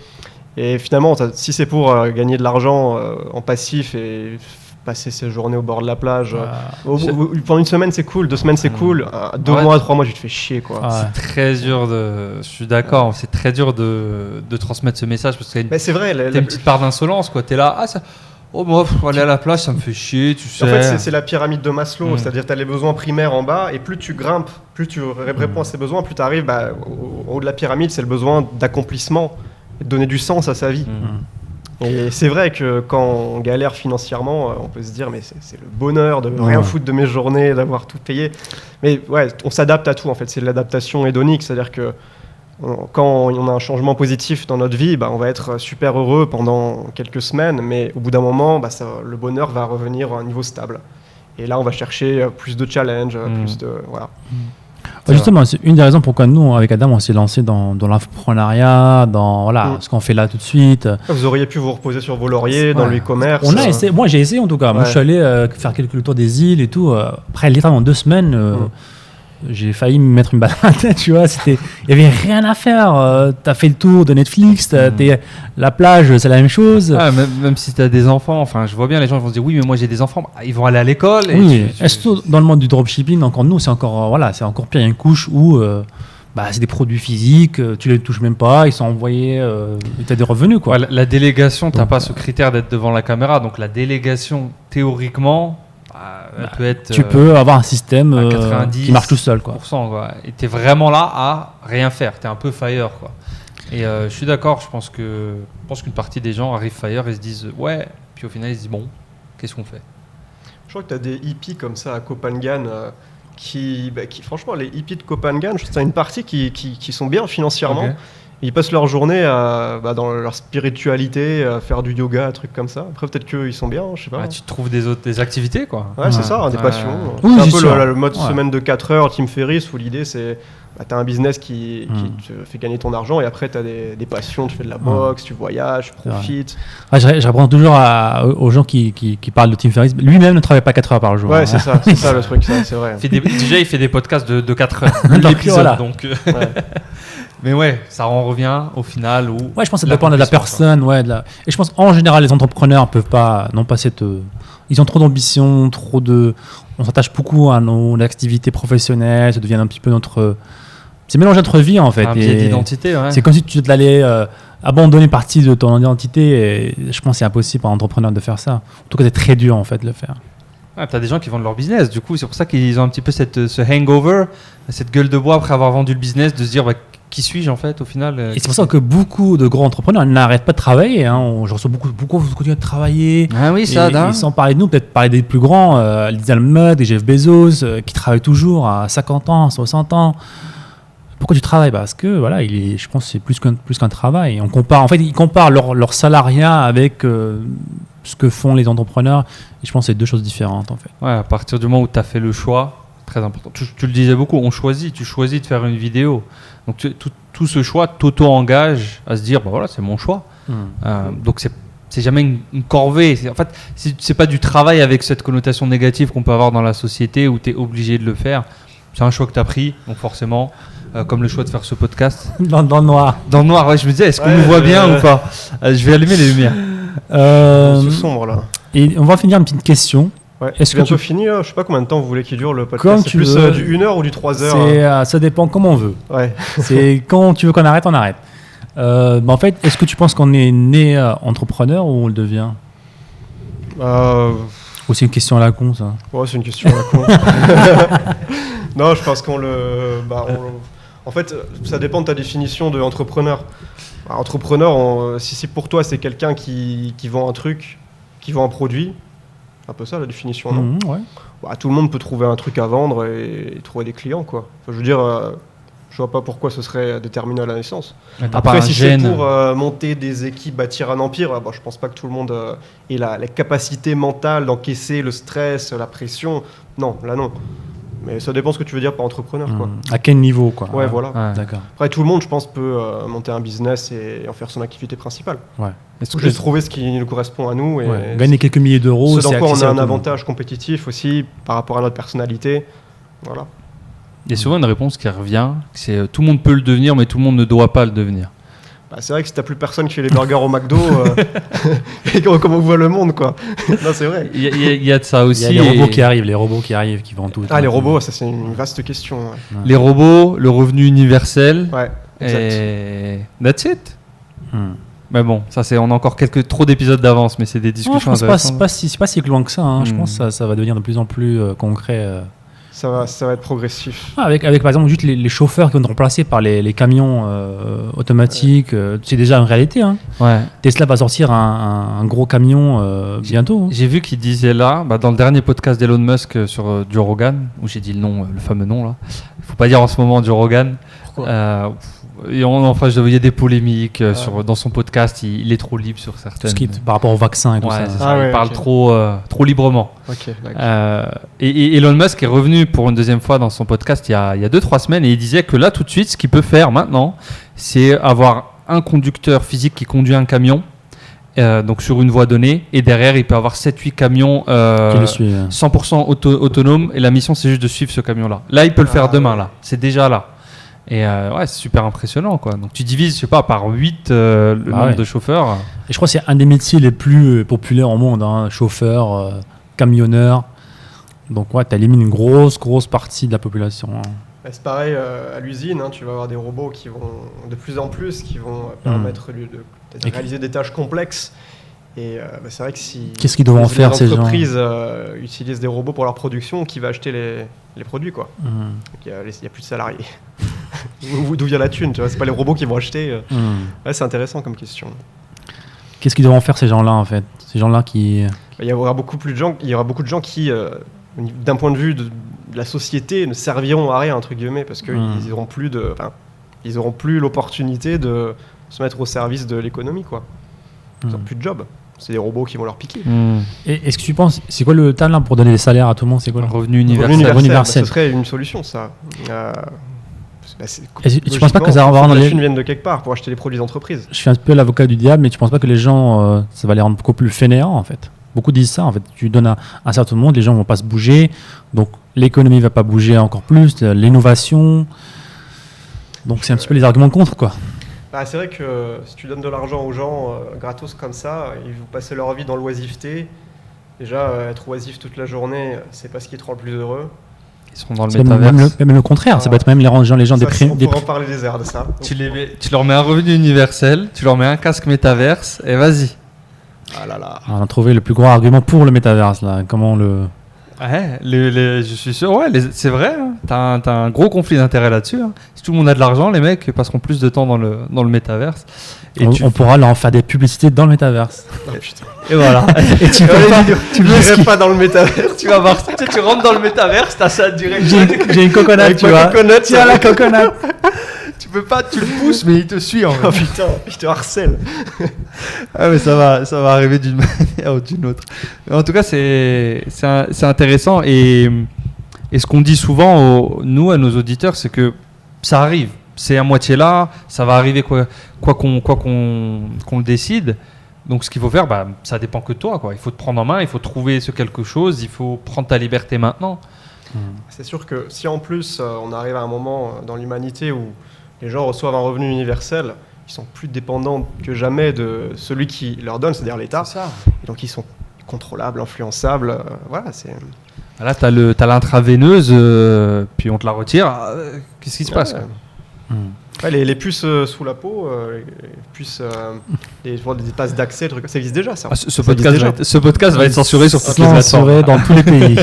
[SPEAKER 3] Et finalement, si c'est pour gagner de l'argent en passif et passer ses journées au bord de la plage, pendant une semaine, c'est cool. 2 semaines, c'est cool. 2 mois, 3 mois, tu te fais chier, quoi.
[SPEAKER 1] C'est très dur je suis d'accord, c'est très dur de transmettre ce message parce que
[SPEAKER 3] c'est vrai.
[SPEAKER 1] T'as une petite part d'insolence, quoi. T'es là, aller à la plage, ça me fait chier, tu sais.
[SPEAKER 3] En fait, c'est la pyramide de Maslow, c'est-à-dire que tu as les besoins primaires en bas, et plus tu grimpes, plus tu réponds à ces besoins, plus tu arrives au haut de la pyramide, c'est le besoin d'accomplissement, de donner du sens à sa vie. Et c'est vrai que quand on galère financièrement, on peut se dire, mais c'est le bonheur de rien foutre de mes journées, d'avoir tout payé. Mais ouais, on s'adapte à tout, en fait, c'est l'adaptation hédonique, c'est-à-dire que quand on a un changement positif dans notre vie, on va être super heureux pendant quelques semaines, mais au bout d'un moment, le bonheur va revenir à un niveau stable. Et là, on va chercher plus de challenge, plus de... Voilà.
[SPEAKER 2] Justement, c'est une des raisons pourquoi nous, avec Adam, on s'est lancé dans l'infoprenariat, dans ce qu'on fait là tout de suite.
[SPEAKER 3] Vous auriez pu vous reposer sur vos lauriers dans le e-commerce.
[SPEAKER 2] On a essayé, moi j'ai essayé en tout cas. Moi je suis allé faire quelques tours des îles et tout. Après, littéralement 2 semaines... j'ai failli me mettre une balle à la tête, tu vois. Il y avait rien à faire. T'as fait le tour de Netflix, la plage, c'est la même chose.
[SPEAKER 1] Même si t'as des enfants, je vois bien les gens vont se dire oui, mais moi j'ai des enfants, ils vont aller à l'école.
[SPEAKER 2] Oui, et surtout dans le monde du dropshipping, encore nous, c'est encore pire. Il y a une couche où c'est des produits physiques, tu les touches même pas, ils sont envoyés, tu as des revenus, quoi.
[SPEAKER 1] Ouais, la délégation, tu n'as
[SPEAKER 2] Donc,
[SPEAKER 1] pas ce critère d'être devant la caméra. Donc la délégation, théoriquement, elle peut être...
[SPEAKER 2] Tu peux avoir un système
[SPEAKER 1] à 90,
[SPEAKER 2] qui marche tout seul, quoi.
[SPEAKER 1] quoi. Et tu es vraiment là à rien faire. Tu es un peu fire, quoi. Et je suis d'accord, je pense qu'une partie des gens arrivent fire et se disent ouais, puis au final ils se disent bon, qu'est-ce qu'on fait?
[SPEAKER 3] Je crois que tu as des hippies comme ça à Copenhague qui franchement, les hippies de Copenhague, tu as une partie qui sont bien financièrement.
[SPEAKER 1] Ok.
[SPEAKER 3] Ils passent leur journée dans leur spiritualité, à faire du yoga, un truc comme ça. Après, peut-être qu'ils sont bien, je sais pas.
[SPEAKER 1] Ouais, tu trouves des activités, quoi.
[SPEAKER 3] Ouais, c'est ça, des passions.
[SPEAKER 2] Oui,
[SPEAKER 3] c'est un
[SPEAKER 2] c'est
[SPEAKER 3] peu
[SPEAKER 2] sûr.
[SPEAKER 3] le mode
[SPEAKER 2] Ouais.
[SPEAKER 3] semaine de 4 heures, Tim Ferriss, où l'idée c'est tu as un business qui te fait gagner ton argent et après tu as des passions, tu fais de la boxe, tu voyages, tu profites.
[SPEAKER 2] J'apprends toujours aux gens qui parlent de Tim Ferriss. Lui-même ne travaille pas 4 heures par jour.
[SPEAKER 3] Ouais, c'est ça le truc, c'est vrai.
[SPEAKER 1] Déjà, il fait des podcasts de 4 heures.
[SPEAKER 2] Donc,
[SPEAKER 1] L'épisode,
[SPEAKER 2] voilà.
[SPEAKER 1] donc...
[SPEAKER 3] Ouais.
[SPEAKER 1] Mais ouais, ça en revient au final où...
[SPEAKER 2] Ouais, je pense que ça dépend de la personne. Ouais, Et je pense en général, les entrepreneurs peuvent pas, n'ont pas cette. Ils ont trop d'ambition, on s'attache beaucoup à nos activités professionnelles, ça devient un petit peu notre. C'est mélanger notre vie en fait.
[SPEAKER 1] Un biais d'identité, ouais.
[SPEAKER 2] C'est comme si tu allais abandonner une partie de ton identité. Et je pense que c'est impossible pour un entrepreneur de faire ça. En tout cas, c'est très dur en fait de le faire.
[SPEAKER 1] Ouais, t'as des gens qui vendent leur business, du coup, c'est pour ça qu'ils ont un petit peu ce hangover, cette gueule de bois après avoir vendu le business, de se dire qui suis-je en fait au final.
[SPEAKER 2] Et c'est pour ça que beaucoup de gros entrepreneurs n'arrêtent pas de travailler. Je reçois beaucoup vous continuez de travailler.
[SPEAKER 1] Ah oui, ça,
[SPEAKER 2] et sans parler de nous, peut-être parler des plus grands, les Elon Musk, des Jeff Bezos, qui travaillent toujours à 50 ans, 60 ans. Pourquoi tu travailles? Parce que voilà, je pense que c'est plus qu'un travail. Ils comparent leur salariat avec ce que font les entrepreneurs. Et je pense que c'est deux choses différentes en fait.
[SPEAKER 1] Ouais, à partir du moment où tu as fait le choix, très important. Tu le disais beaucoup, tu choisis de faire une vidéo. Donc tout ce choix t'auto-engage à se dire, voilà, c'est mon choix. Donc c'est jamais une corvée. En fait, c'est pas du travail avec cette connotation négative qu'on peut avoir dans la société où tu es obligé de le faire. C'est un choix que tu as pris, donc forcément, comme le choix de faire ce podcast.
[SPEAKER 2] Dans le noir.
[SPEAKER 1] Dans le noir, ouais, je me disais, est-ce qu'on nous voit bien ou pas? Je vais allumer les lumières.
[SPEAKER 3] C'est sombre là.
[SPEAKER 2] Et on va finir une petite question.
[SPEAKER 3] Ouais.
[SPEAKER 2] Est-ce que
[SPEAKER 3] bientôt fini là. Je sais pas combien de temps vous voulez qu'il dure le podcast.
[SPEAKER 2] Comme
[SPEAKER 3] c'est
[SPEAKER 2] tu
[SPEAKER 3] plus
[SPEAKER 2] veux.
[SPEAKER 3] du 1 heure ou du 3 heures.
[SPEAKER 2] Ça dépend comment on veut.
[SPEAKER 3] Ouais.
[SPEAKER 2] C'est quand tu veux qu'on arrête, on arrête. En fait, est-ce que tu penses qu'on est né entrepreneur ou on le devient? Ou c'est une question à la con, ça?
[SPEAKER 3] Ouais, c'est une question à la con. Non, je pense en fait, ça dépend de ta définition de entrepreneur. Entrepreneur, si pour toi c'est quelqu'un qui vend un truc, qui vend un produit, un peu ça la définition, non?
[SPEAKER 2] Ouais.
[SPEAKER 3] Tout le monde peut trouver un truc à vendre et trouver des clients, quoi. Enfin, je veux dire, je vois pas pourquoi ce serait déterminé à la naissance. Après, si c'est pour monter des équipes, bâtir un empire, je pense pas que tout le monde ait la capacité mentale d'encaisser le stress, la pression. Non, là non. Mais ça dépend ce que tu veux dire par entrepreneur, quoi.
[SPEAKER 2] À quel niveau, quoi?
[SPEAKER 3] Ouais, voilà.
[SPEAKER 1] Ouais.
[SPEAKER 2] D'accord.
[SPEAKER 3] Après, tout le monde, je pense, peut monter un business et en faire son activité principale.
[SPEAKER 2] Ouais.
[SPEAKER 3] Il faut juste trouver ce qui nous correspond à nous. Et
[SPEAKER 2] gagner quelques milliers d'euros,
[SPEAKER 3] ce dans
[SPEAKER 2] c'est
[SPEAKER 3] quoi on a
[SPEAKER 2] accessible à
[SPEAKER 3] un
[SPEAKER 2] tout le monde.
[SPEAKER 3] avantage compétitif aussi par rapport à notre personnalité. Voilà.
[SPEAKER 1] Il y a souvent une réponse qui revient, c'est tout le monde peut le devenir, mais tout le monde ne doit pas le devenir.
[SPEAKER 3] C'est vrai que si t'as plus personne qui fait les burgers au McDo, et comment on voit le monde, quoi. Non, c'est vrai.
[SPEAKER 1] Il y a de ça aussi.
[SPEAKER 2] Il y a les robots qui arrivent, qui vendent tout.
[SPEAKER 3] Les robots, ça c'est une vaste question. Ouais.
[SPEAKER 1] Les robots, le revenu universel.
[SPEAKER 3] Ouais, exact.
[SPEAKER 1] Et that's it. Mais bon, ça on a encore trop d'épisodes d'avance, mais c'est des discussions
[SPEAKER 2] Je pense
[SPEAKER 1] intéressantes.
[SPEAKER 2] c'est pas si loin que ça. Je pense que ça va devenir de plus en plus concret.
[SPEAKER 3] Ça va être progressif.
[SPEAKER 2] Avec par exemple juste les chauffeurs qui vont être remplacés par les camions automatiques, c'est déjà une réalité.
[SPEAKER 1] Ouais.
[SPEAKER 2] Tesla va sortir un gros camion bientôt.
[SPEAKER 1] J'ai vu qu'il disait là, dans le dernier podcast d'Elon Musk sur Joe Rogan, où j'ai dit le fameux nom là. Il faut pas dire en ce moment Joe Rogan.
[SPEAKER 3] Pourquoi
[SPEAKER 1] il y a des polémiques dans son podcast. Il est trop libre sur certaines.
[SPEAKER 2] Tout ce qui est par rapport au vaccin et tout ça.
[SPEAKER 1] C'est ça. Il parle trop librement.
[SPEAKER 3] Ok,
[SPEAKER 1] et Elon Musk est revenu pour une deuxième fois dans son podcast il y a 2-3 semaines et il disait que là tout de suite ce qu'il peut faire maintenant c'est avoir un conducteur physique qui conduit un camion donc sur une voie donnée et derrière il peut avoir 7-8 camions 100% autonomes et la mission c'est juste de suivre ce camion là il peut le faire demain là, c'est déjà là. Et c'est super impressionnant quoi. Donc tu divises je sais pas par 8 le nombre de chauffeurs.
[SPEAKER 2] Et je crois que c'est un des métiers les plus populaires au monde, chauffeur, camionneur. Donc tu élimines une grosse partie de la population.
[SPEAKER 3] C'est pareil à l'usine, hein, tu vas avoir des robots qui vont de plus en plus, qui vont permettre de réaliser des tâches complexes. Et c'est vrai que si
[SPEAKER 2] qu'est-ce qu'ils doivent en faire, ces gens?
[SPEAKER 3] Les entreprises utilisent des robots pour leur production, qui va acheter les produits, quoi. Donc il n'y a plus de salariés. D'où vient la thune, tu vois, c'est pas les robots qui vont acheter. Ouais, c'est intéressant comme question.
[SPEAKER 2] Qu'est-ce qu'ils doivent en faire, ces gens-là, en fait? Ces gens-là qui...
[SPEAKER 3] Il y aura beaucoup de gens qui, d'un point de vue de la société, ne serviront à rien, entre guillemets, parce qu'ils n'auront plus l'opportunité de se mettre au service de l'économie, quoi. Ils n'ont plus de job. C'est des robots qui vont leur piquer.
[SPEAKER 2] Et est-ce que tu penses, c'est quoi le talent pour donner des salaires à tout le monde? C'est quoi le
[SPEAKER 1] revenu universel?
[SPEAKER 3] Ce serait une solution, ça.
[SPEAKER 2] Tu penses pas que ça va rendre
[SPEAKER 3] les thunes viennent de quelque part pour acheter les produits d'entreprise?
[SPEAKER 2] Je suis un peu l'avocat du diable, mais tu penses pas que les gens, ça va les rendre beaucoup plus fainéants, en fait? Beaucoup disent ça, en fait. Tu donnes un certain monde, les gens vont pas se bouger, donc l'économie va pas bouger encore plus, l'innovation. Donc c'est un petit peu les arguments contre, quoi.
[SPEAKER 3] C'est vrai que si tu donnes de l'argent aux gens gratos comme ça, ils vont passer leur vie dans l'oisiveté. Déjà, être oisif toute la journée, c'est pas ce qui te rend le plus heureux.
[SPEAKER 1] Ils seront dans le métaverse.
[SPEAKER 2] Même le contraire, ça peut être même les gens déprimés.
[SPEAKER 3] On pourra en parler des airs de ça.
[SPEAKER 1] Tu leur mets un revenu universel, tu leur mets un casque métaverse, et vas-y.
[SPEAKER 3] Ah là là.
[SPEAKER 2] On a trouvé le plus gros argument pour le métaverse, là. Comment le...
[SPEAKER 1] Ouais, je suis sûr, ouais, c'est vrai, hein. T'as un gros conflit d'intérêts là-dessus. Hein. Si tout le monde a de l'argent, les mecs passeront plus de temps dans le métaverse. Et on pourra leur faire des publicités dans le métaverse.
[SPEAKER 3] Oh putain.
[SPEAKER 1] Et voilà.
[SPEAKER 3] Et tu ne pas dans le métaverse.
[SPEAKER 1] Tu vas voir, tu rentres dans le métaverse, t'as ça direct.
[SPEAKER 2] J'ai une coconut, tu vois.
[SPEAKER 3] Tiens la coconut.
[SPEAKER 1] Tu peux pas, tu le pousses, mais il te suit en fait.
[SPEAKER 3] Oh putain, il te harcèle.
[SPEAKER 1] Ah mais ça va arriver d'une manière ou d'une autre. Mais en tout cas, c'est intéressant et ce qu'on dit souvent nous à nos auditeurs, c'est que ça arrive, c'est à moitié là, ça va arriver quoi qu'on le décide. Donc ce qu'il faut faire, ça dépend que de toi, quoi. Il faut te prendre en main, il faut trouver ce quelque chose, il faut prendre ta liberté maintenant.
[SPEAKER 3] C'est sûr que si en plus on arrive à un moment dans l'humanité où les gens reçoivent un revenu universel, ils sont plus dépendants que jamais de celui qui leur donne, c'est-à-dire l'État.
[SPEAKER 1] C'est ça.
[SPEAKER 3] Et donc ils sont contrôlables, influençables. Voilà, c'est...
[SPEAKER 1] Là, t'as l'intraveineuse, puis on te la retire. Qu'est-ce qui se passe, quoi?
[SPEAKER 3] Ouais, les puces sous la peau, les puces, des passes d'accès, ça existe déjà, ça.
[SPEAKER 1] Ce podcast va être censuré sur toutes les plateformes.
[SPEAKER 2] Censuré dans tous les pays.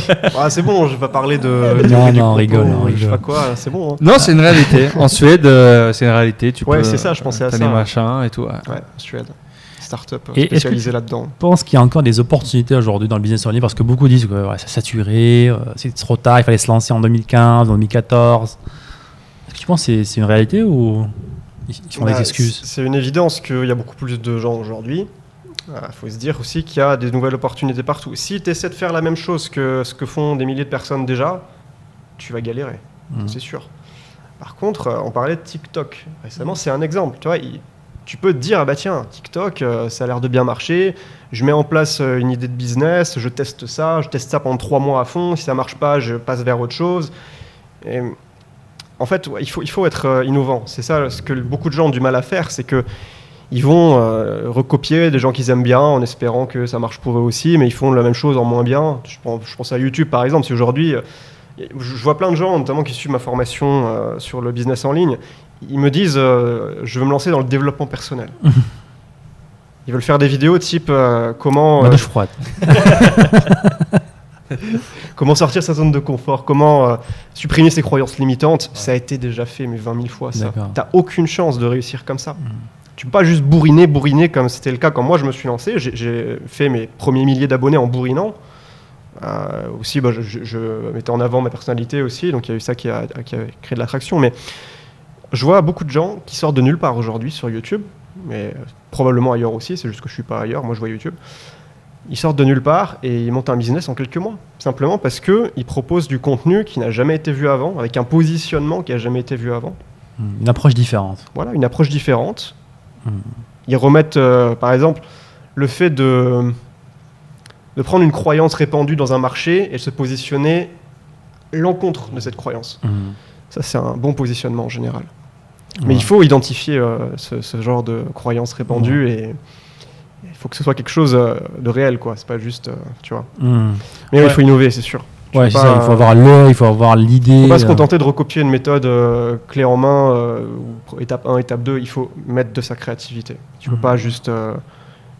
[SPEAKER 3] C'est bon, je vais pas parler de...
[SPEAKER 2] Non, on rigole.
[SPEAKER 3] Je sais pas quoi, c'est bon. Hein.
[SPEAKER 1] Non, c'est une réalité. En Suède, c'est une réalité.
[SPEAKER 3] C'est ça, je pensais à ça.
[SPEAKER 1] T'as des machins et tout. Ouais,
[SPEAKER 3] en Suède. Start-up
[SPEAKER 2] et
[SPEAKER 3] spécialisée là-dedans.
[SPEAKER 2] Je pense qu'il y a encore des opportunités aujourd'hui dans le business en ligne parce que beaucoup disent que c'est saturé, c'est trop tard, il fallait se lancer en 2015, en 2014. Est-ce que tu penses que c'est une réalité ou ils font des excuses?
[SPEAKER 3] C'est une évidence qu'il y a beaucoup plus de gens aujourd'hui. Il faut se dire aussi qu'il y a des nouvelles opportunités partout. Si tu essaies de faire la même chose que ce que font des milliers de personnes déjà, tu vas galérer, c'est sûr. Par contre, on parlait de TikTok. Récemment, c'est un exemple. Tu vois, tu peux te dire, tiens, TikTok, ça a l'air de bien marcher, je mets en place une idée de business, je teste ça pendant 3 mois à fond, si ça marche pas, je passe vers autre chose. Et, en fait, il faut être innovant. C'est ça ce que beaucoup de gens ont du mal à faire, c'est qu'ils vont recopier des gens qu'ils aiment bien en espérant que ça marche pour eux aussi, mais ils font la même chose en moins bien. Je pense à YouTube, par exemple. Si aujourd'hui, je vois plein de gens, notamment qui suivent ma formation sur le business en ligne, ils me disent je veux me lancer dans le développement personnel. Ils veulent faire des vidéos type comment
[SPEAKER 2] douche froide.
[SPEAKER 3] Comment sortir sa zone de confort, comment supprimer ses croyances limitantes. Ça a été déjà fait mais 20 000 fois ça. T'as aucune chance de réussir comme ça. Tu peux pas juste bourriner comme c'était le cas quand moi je me suis lancé. J'ai fait mes premiers milliers d'abonnés en bourrinant. Aussi je mettais en avant ma personnalité aussi, donc il y a eu ça qui a créé de l'attraction. Mais je vois beaucoup de gens qui sortent de nulle part aujourd'hui sur YouTube, mais probablement ailleurs aussi, c'est juste que je suis pas ailleurs, moi je vois YouTube. Ils sortent de nulle part et ils montent un business en quelques mois, simplement parce qu'ils proposent du contenu qui n'a jamais été vu avant, avec un positionnement qui n'a jamais été vu avant.
[SPEAKER 2] Une approche différente.
[SPEAKER 3] Voilà, une approche différente. Ils remettent, par exemple, le fait de prendre une croyance répandue dans un marché et de se positionner l'encontre de cette croyance. Ça, c'est un bon positionnement en général. Mais il faut identifier ce genre de croyance répandue et il faut que ce soit quelque chose de réel, quoi. C'est pas juste, tu vois. Mais il faut innover, c'est sûr.
[SPEAKER 2] Ouais,
[SPEAKER 3] peux
[SPEAKER 2] c'est
[SPEAKER 3] pas-
[SPEAKER 2] ça. Il faut avoir l'œil, il faut avoir l'idée.
[SPEAKER 3] faut pas se contenter de recopier une méthode clé en main, ou étape 1, étape 2, il faut mettre de sa créativité. Tu peux pas juste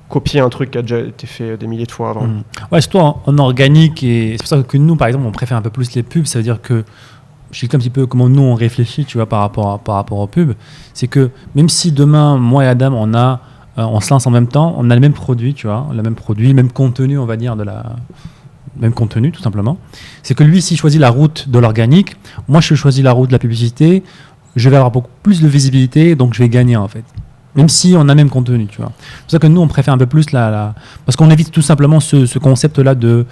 [SPEAKER 3] copier un truc qui a déjà été fait des milliers de fois avant.
[SPEAKER 2] Ouais, surtout en organique. Et c'est pour ça que nous, par exemple, on préfère un peu plus les pubs. Ça veut dire que je sais un petit peu comment nous on réfléchit, tu vois, par rapport aux pubs. C'est que même si demain, moi et Adam, on se lance en même temps, on a le même produit, tu vois, le même produit, le même contenu, on va dire, même contenu, tout simplement. C'est que lui, s'il choisit la route de l'organique, moi, je choisis la route de la publicité, je vais avoir beaucoup plus de visibilité, donc je vais gagner, en fait. Même si on a le même contenu, tu vois. C'est pour ça que nous, on préfère un peu plus parce qu'on évite tout simplement ce concept-là de...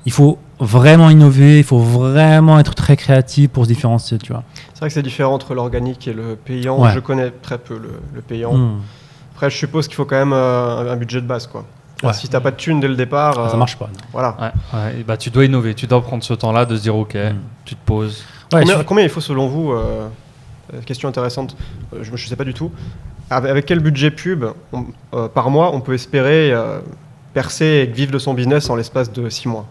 [SPEAKER 2] Il faut vraiment innover, il faut vraiment être très créatif pour se différencier, tu vois.
[SPEAKER 3] C'est vrai que c'est différent entre l'organique et le payant.
[SPEAKER 2] Ouais.
[SPEAKER 3] Je connais très peu le payant. Après, je suppose qu'il faut quand même un budget de base, quoi.
[SPEAKER 2] Ouais.
[SPEAKER 3] Si t'as pas de thunes dès le départ,
[SPEAKER 2] Ça marche pas.
[SPEAKER 3] voilà.
[SPEAKER 1] Ouais, et bah, tu dois innover, tu dois prendre ce temps-là de se dire ok, tu te poses.
[SPEAKER 2] Ouais,
[SPEAKER 3] Combien il faut selon vous question intéressante, je ne sais pas du tout. Avec quel budget pub par mois on peut espérer percer et vivre de son business en l'espace de 6 mois?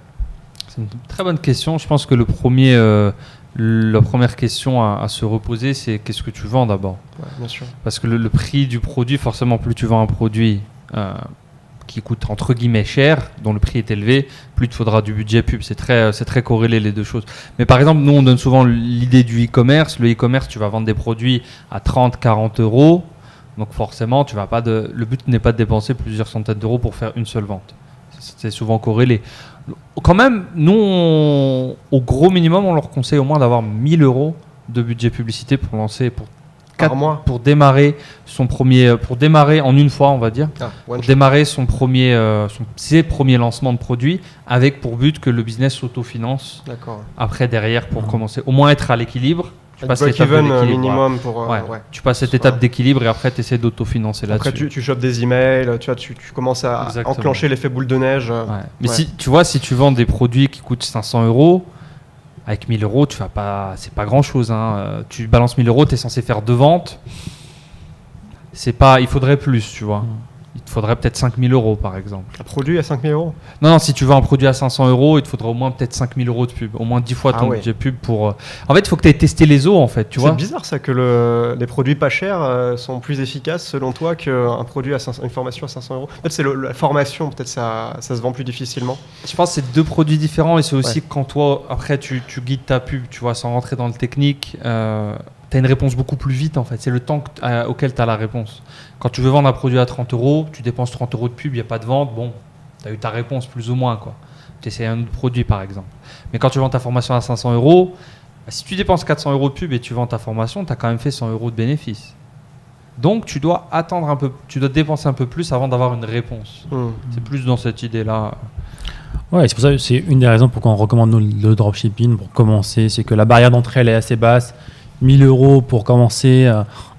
[SPEAKER 1] C'est une très bonne question. Je pense que la première question à se reposer, c'est qu'est-ce que tu vends d'abord.
[SPEAKER 3] Ouais, bien sûr.
[SPEAKER 1] Parce que le prix du produit, forcément, plus tu vends un produit qui coûte entre guillemets cher, dont le prix est élevé, plus il te faudra du budget pub. C'est très corrélé les deux choses. Mais par exemple, nous, on donne souvent l'idée du e-commerce. Le e-commerce, tu vas vendre des produits à 30, 40 euros. Donc forcément, le but n'est pas de dépenser plusieurs centaines d'euros pour faire une seule vente. C'est souvent corrélé. Quand même, nous, au gros minimum, on leur conseille au moins d'avoir 1000 euros de budget publicité pour lancer,
[SPEAKER 3] Par mois
[SPEAKER 1] pour démarrer pour démarrer en une fois, on va dire,
[SPEAKER 3] one
[SPEAKER 1] pour
[SPEAKER 3] shot.
[SPEAKER 1] démarrer ses premiers lancements de produits, avec pour but que le business s'autofinance
[SPEAKER 3] D'accord.
[SPEAKER 1] après derrière pour commencer, au moins être à l'équilibre. Tu passes l'étape de
[SPEAKER 3] Break-even
[SPEAKER 1] l'équilibre,
[SPEAKER 3] minimum pour...
[SPEAKER 1] Ouais.
[SPEAKER 3] ouais.
[SPEAKER 1] Tu passes cette étape d'équilibre et après tu essaies d'autofinancer
[SPEAKER 3] Après,
[SPEAKER 1] là-dessus.
[SPEAKER 3] tu chopes des emails, tu commences à
[SPEAKER 1] Exactement.
[SPEAKER 3] enclencher l'effet boule de neige.
[SPEAKER 1] Ouais. Mais
[SPEAKER 3] Ouais.
[SPEAKER 1] si tu vends des produits qui coûtent 500 euros, avec 1000 euros, c'est pas grand chose. Tu balances 1000 euros, tu es censé faire 2 ventes. Il faudrait plus, tu vois. Il te faudrait peut-être 5000 euros par exemple.
[SPEAKER 3] Un produit à 5 000 euros.
[SPEAKER 1] Non, si tu vends un produit à 500 euros, il te faudra au moins peut-être 5000 euros de pub. Au moins 10 fois ton budget pub pour. En fait, il faut que tu aies testé les eaux en fait, tu vois.
[SPEAKER 3] C'est bizarre ça que les produits pas chers sont plus efficaces selon toi qu'un produit une formation à 500 euros. Peut-être c'est la formation, peut-être ça se vend plus difficilement.
[SPEAKER 1] Je pense que c'est deux produits différents et c'est aussi quand toi, après, tu guides ta pub, tu vois, sans rentrer dans le technique, tu as une réponse beaucoup plus vite en fait. C'est le temps auquel tu as la réponse. Quand tu veux vendre un produit à 30 euros, tu dépenses 30 euros de pub, il n'y a pas de vente, bon, tu as eu ta réponse plus ou moins, quoi. Tu essaies un autre produit par exemple. Mais quand tu vends ta formation à 500 euros, si tu dépenses 400 euros de pub et tu vends ta formation, tu as quand même fait 100 euros de bénéfice. Donc tu dois attendre un peu, tu dois dépenser un peu plus avant d'avoir une réponse. C'est plus dans cette idée-là.
[SPEAKER 2] Ouais, c'est pour ça que c'est une des raisons pourquoi on recommande le dropshipping pour commencer. C'est que la barrière d'entrée elle est assez basse. 1000 euros pour commencer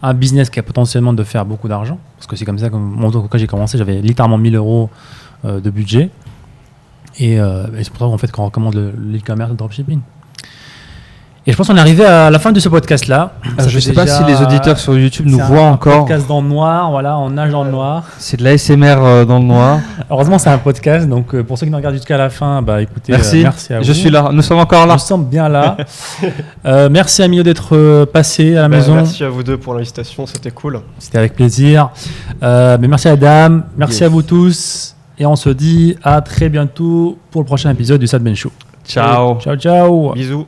[SPEAKER 2] un business qui a potentiellement de faire beaucoup d'argent. Parce que c'est comme ça que quand j'ai commencé, j'avais littéralement 1000 euros de budget. Et c'est pour ça qu'en fait, qu'on recommande l'e-commerce, le dropshipping. Et je pense qu'on est arrivé à la fin de ce podcast-là.
[SPEAKER 1] Je ne sais pas si les auditeurs sur YouTube nous voient encore.
[SPEAKER 2] C'est un podcast dans le noir, voilà, on nage dans le noir.
[SPEAKER 1] C'est de l'ASMR dans le noir.
[SPEAKER 2] Heureusement, c'est un podcast, donc pour ceux qui nous regardent jusqu'à la fin, bah écoutez,
[SPEAKER 1] merci
[SPEAKER 2] à vous.
[SPEAKER 1] Je suis là, nous sommes encore là.
[SPEAKER 2] Nous sommes bien là. Merci à Mio d'être passé à la maison.
[SPEAKER 3] Merci à vous deux pour l'invitation, c'était cool.
[SPEAKER 2] C'était avec plaisir. Mais merci à Adam, merci à vous tous. Et on se dit à très bientôt pour le prochain épisode du Sad Ben Show.
[SPEAKER 1] Ciao.
[SPEAKER 2] Ciao, ciao.
[SPEAKER 3] Bisous.